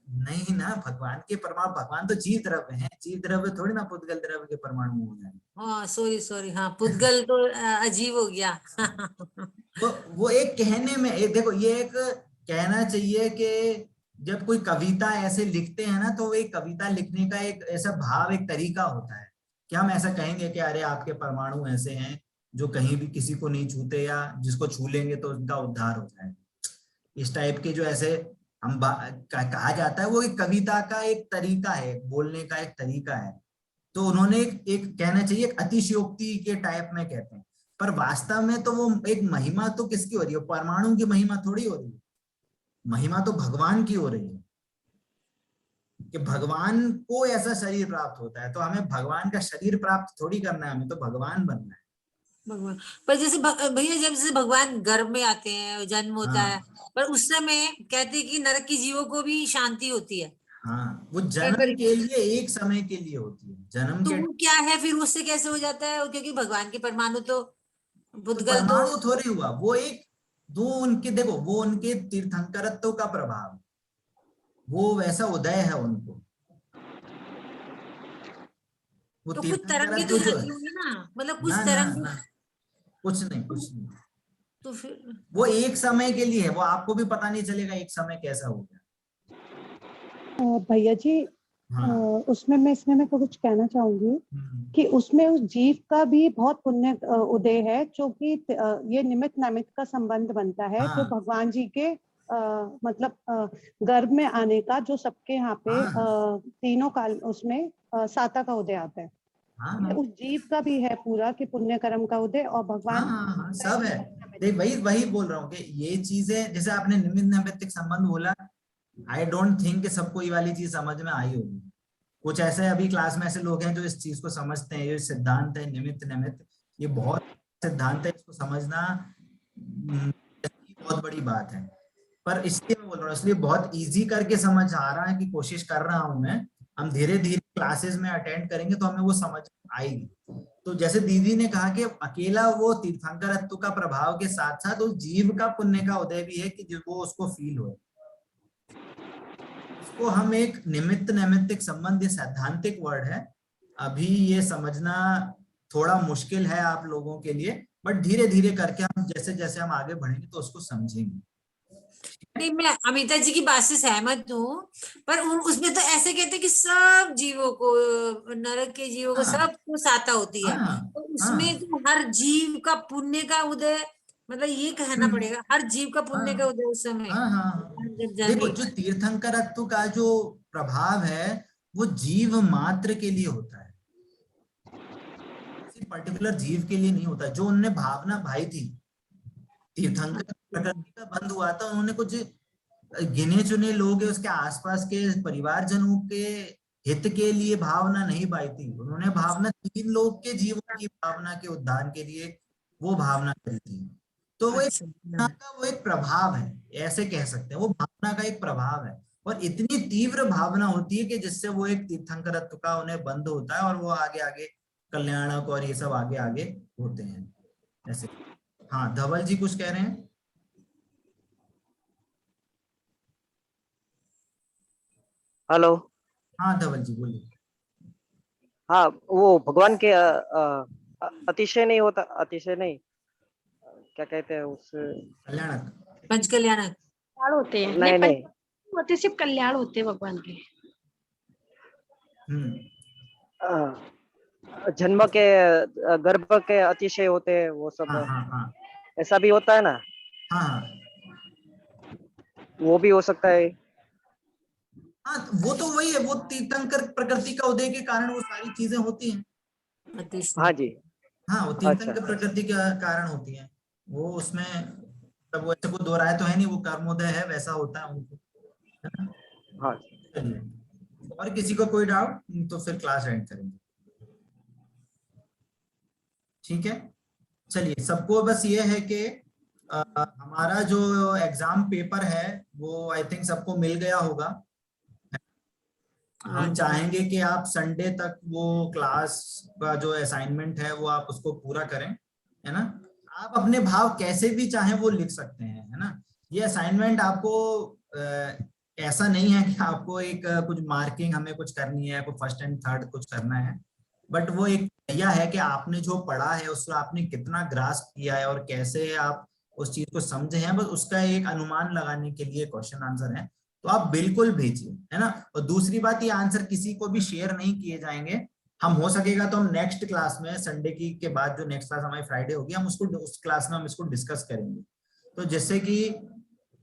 [SPEAKER 1] नहीं ना, भगवान के परमाणु, भगवान तो जीव द्रव्य है, जीव द्रव्य थोड़ी ना पुद्गल द्रव्य के परमाणु हो जाए।
[SPEAKER 6] हाँ सॉरी हाँ, पुद्गल तो अजीब हो गया।
[SPEAKER 1] तो वो एक कहने में देखो, ये एक कहना चाहिए कि जब कोई कविता ऐसे लिखते हैं ना, तो एक कविता लिखने का एक ऐसा भाव, एक तरीका होता है कि हम ऐसा कहेंगे कि अरे आपके परमाणु ऐसे हैं जो कहीं भी किसी को नहीं छूते, या जिसको छू लेंगे तो उनका उद्धार हो जाए। इस टाइप के जो ऐसे हम कहा जाता है, वो एक कविता का एक तरीका है, बोलने का एक तरीका है। तो उन्होंने एक कहना चाहिए एक अतिशयोक्ति के टाइप में कहते हैं, पर वास्तव में तो वो एक महिमा तो किसकी हो रही है? परमाणु की महिमा थोड़ी हो रही है, महिमा तो भगवान की हो रही है कि भगवान को ऐसा शरीर प्राप्त होता है। तो हमें भगवान का शरीर प्राप्त थोड़ी करना है, हमें तो भगवान बनना है।
[SPEAKER 6] भगवान, पर जैसे भैया जब जैसे भगवान गर्भ में आते हैं, जन्म होता
[SPEAKER 1] हाँ।
[SPEAKER 6] है, पर उस समय कहते हैं कि नरक की जीवों को भी शांति होती है।
[SPEAKER 1] हाँ, वो जन्म के लिए, एक समय के लिए होती है जन्म
[SPEAKER 6] तो
[SPEAKER 1] के।
[SPEAKER 6] वो क्या है फिर, उससे कैसे हो जाता है? क्योंकि भगवान के परमाणु तो
[SPEAKER 1] तो
[SPEAKER 6] पुद्गल तो
[SPEAKER 1] परमाणु थोड़ी हुआ, वो एक दो उनके, देखो वो उनके तीर्थंकरत्व का प्रभाव, वो वैसा उदय है उनको, वो
[SPEAKER 6] तो कुछ तरंगे
[SPEAKER 1] तीर्थंकरत्व
[SPEAKER 6] तो
[SPEAKER 1] जो
[SPEAKER 6] जाती
[SPEAKER 1] है
[SPEAKER 6] होंगी ना, मतलब कुछ
[SPEAKER 1] ना ना
[SPEAKER 6] तरंगे।
[SPEAKER 1] ना, कुछ नहीं कुछ नहीं,
[SPEAKER 6] तो फिर
[SPEAKER 1] वो एक समय के लिए है, वो आपको भी पता नहीं चलेगा एक समय कैसा हो गया।
[SPEAKER 2] भैया जी,
[SPEAKER 1] हाँ।
[SPEAKER 2] उसमें मैं इसमें मैं कुछ कहना चाहूंगी कि उसमें उस जीव का भी बहुत पुण्य उदय है, जो कि ये निमित्त नैमित्त का संबंध बनता है, जो
[SPEAKER 1] हाँ।
[SPEAKER 2] भगवान जी के मतलब गर्भ में आने का, जो सबके यहाँ पे
[SPEAKER 1] हाँ।
[SPEAKER 2] तीनों काल उसमें साता का उदय आता है।
[SPEAKER 1] हाँ।
[SPEAKER 2] ये
[SPEAKER 1] हाँ।
[SPEAKER 2] उस जीव का भी है पूरा कि पुण्य कर्म का उदय, और
[SPEAKER 1] हाँ।
[SPEAKER 2] भगवान
[SPEAKER 1] हाँ। हाँ, सब है। देख वही वही बोल रहा हूँ कि ये चीजें, जैसे आपने निमित्त नैमित्तिक संबंध बोला, आई डोंट थिंक कि सबको ये वाली चीज समझ में आई होगी। कुछ ऐसे अभी क्लास में ऐसे लोग हैं जो इस चीज को समझते हैं, ये सिद्धांत है निमित्त नैमित्त, ये बहुत सिद्धांत है, इसको समझना बहुत बड़ी बात है। पर इसलिए मैं बोल रहा हूँ, इसलिए बहुत इजी करके समझ आ रहा है कि कोशिश कर रहा हूं मैं, हम धीरे धीरे क्लासेस में अटेंड करेंगे तो हमें वो समझ आएगी। तो जैसे दीदी ने कहा कि अकेला वो तीर्थंकरत्व का प्रभाव के साथ साथ उस जीव का पुण्य का उदय भी है कि जो वो उसको फील हो, इसको हम एक निमित्त नैमित्तिक संबंध, ये सैद्धांतिक वर्ड है, अभी ये समझना थोड़ा मुश्किल है आप लोगों के लिए, बट धीरे धीरे करके हम जैसे जैसे हम आगे बढ़ेंगे तो उसको समझेंगे।
[SPEAKER 6] नहीं, मैं अमिता जी की बात से सहमत हूँ, पर उसमें तो ऐसे कहते हैं कि सब जीवों को, नरक के जीवों को
[SPEAKER 1] हाँ।
[SPEAKER 6] सबको साता होती है।
[SPEAKER 1] हाँ।
[SPEAKER 6] तो
[SPEAKER 1] हाँ।
[SPEAKER 6] उसमें तो हर जीव का पुण्य का उदय, मतलब ये कहना पड़ेगा, हर जीव का पुण्य का
[SPEAKER 1] हाँ।
[SPEAKER 6] उदय उस समय
[SPEAKER 1] हाँ। हाँ।
[SPEAKER 6] जब
[SPEAKER 1] देखो,
[SPEAKER 6] जन्मे।
[SPEAKER 1] जो तीर्थंकरत्व का जो प्रभाव है वो जीव मात्र के लिए होता है, किसी पर्टिकुलर जीव के लिए नहीं होता। जो उनने भावना भाई थी, तीर्थंकर प्रकृति का बंध हुआ था, उन्होंने कुछ गिने चुने लोग है उसके आसपास के परिवारजनों के हित के लिए भावना नहीं पाई थी, उन्होंने भावना 3 लोग के जीवन की भावना के उद्धार के लिए वो भावना करी थी। तो वो एक
[SPEAKER 6] अच्छा,
[SPEAKER 1] भावना का वो एक प्रभाव है, ऐसे कह सकते हैं, वो भावना का एक प्रभाव है, और इतनी तीव्र भावना होती है कि जिससे वो एक तीर्थंकरत्व का उन्हें बंध होता है, और वो आगे आगे कल्याणक और ये सब आगे आगे होते हैं ऐसे। हाँ, धवल जी कुछ कह रहे हैं?
[SPEAKER 7] हेलो।
[SPEAKER 1] हाँ धवल जी बोलिए।
[SPEAKER 7] हाँ, वो भगवान के अतिशय नहीं होता, अतिशय नहीं, क्या कहते हैं उस,
[SPEAKER 1] कल्याणक।
[SPEAKER 6] पंच कल्याणक
[SPEAKER 4] कल्याण होते हैं,
[SPEAKER 7] नहीं नहीं,
[SPEAKER 4] होते सिर्फ कल्याण होते हैं भगवान के।
[SPEAKER 7] जन्म के गर्भ के अतिशय होते हैं वो सब।
[SPEAKER 1] हाँ। हाँ। हाँ।
[SPEAKER 7] ऐसा भी होता है ना?
[SPEAKER 1] हाँ।
[SPEAKER 7] वो भी हो सकता है।
[SPEAKER 1] हाँ, वो तो वही है, वो तीर्थंकर प्रकृति का उदय के कारण वो सारी चीजें होती हैं।
[SPEAKER 7] हाँ जी।
[SPEAKER 1] हाँ, वो
[SPEAKER 7] अच्छा।
[SPEAKER 1] तीर्थंकर प्रकृति के कारण होती हैं, वो उसमें तब वो ऐसे कोई दो राय तो है नहीं, वो कर्मोदय है, वैसा होता है उनको, है ना?
[SPEAKER 7] हाँ।
[SPEAKER 1] चलिए, और किसी को कोई डाउट तो फिर क्लास एंड करेंगे, ठीक है? चलिए, सबको बस ये है कि हमारा जो एग्जाम पेपर है वो आई थिंक सबको मिल गया होगा। हम चाहेंगे कि आप संडे तक वो क्लास का जो असाइनमेंट है वो आप उसको पूरा करें, है ना? आप अपने भाव कैसे भी चाहें वो लिख सकते हैं, है ना? ये असाइनमेंट आपको ऐसा नहीं है कि आपको एक कुछ मार्किंग हमें कुछ करनी है, कोई फर्स्ट एंड थर्ड कुछ करना है, बट वो एक यह है कि आपने जो पढ़ा है उसको आपने कितना ग्रास्प किया है और कैसे आप उस चीज को समझे हैं, बस उसका एक अनुमान लगाने के लिए क्वेश्चन आंसर है। तो आप बिल्कुल भेजिए, है ना। और दूसरी बात, ये आंसर किसी को भी शेयर नहीं किए जाएंगे। हम हो सकेगा तो हम नेक्स्ट क्लास में, संडे की के बाद जो नेक्स्ट क्लास हमारी फ्राइडे होगी, हम उसको उस क्लास में हम इसको डिस्कस करेंगे। तो जिससे कि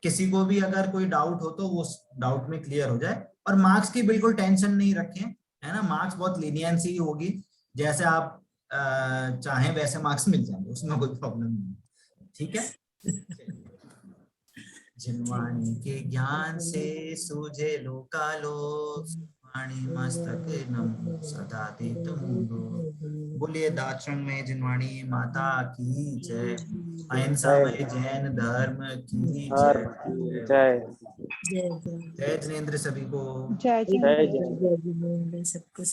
[SPEAKER 1] किसी को भी अगर कोई डाउट हो तो वो डाउट में क्लियर हो जाए। और मार्क्स की बिल्कुल टेंशन नहीं रखें, है ना। मार्क्स बहुत लीनियंसी होगी, जैसे आप चाहें वैसे मार्क्स मिल जाएंगे, उसमें कोई प्रॉब्लम नहीं, ठीक है। जिनवाणी के ज्ञान से सूझे लोकालो, वाणी मस्तक नमो सदा दे तुमको। बोलिए दाक्षिण में जिनवाणी माता की जय। अहिंसा में जैन धर्म की जय।
[SPEAKER 7] जय
[SPEAKER 6] जय
[SPEAKER 1] जय जिनेंद्र सभी को।
[SPEAKER 2] जय
[SPEAKER 7] जय
[SPEAKER 2] जिनेंद्र।
[SPEAKER 6] जय जिनेंद्र सबको।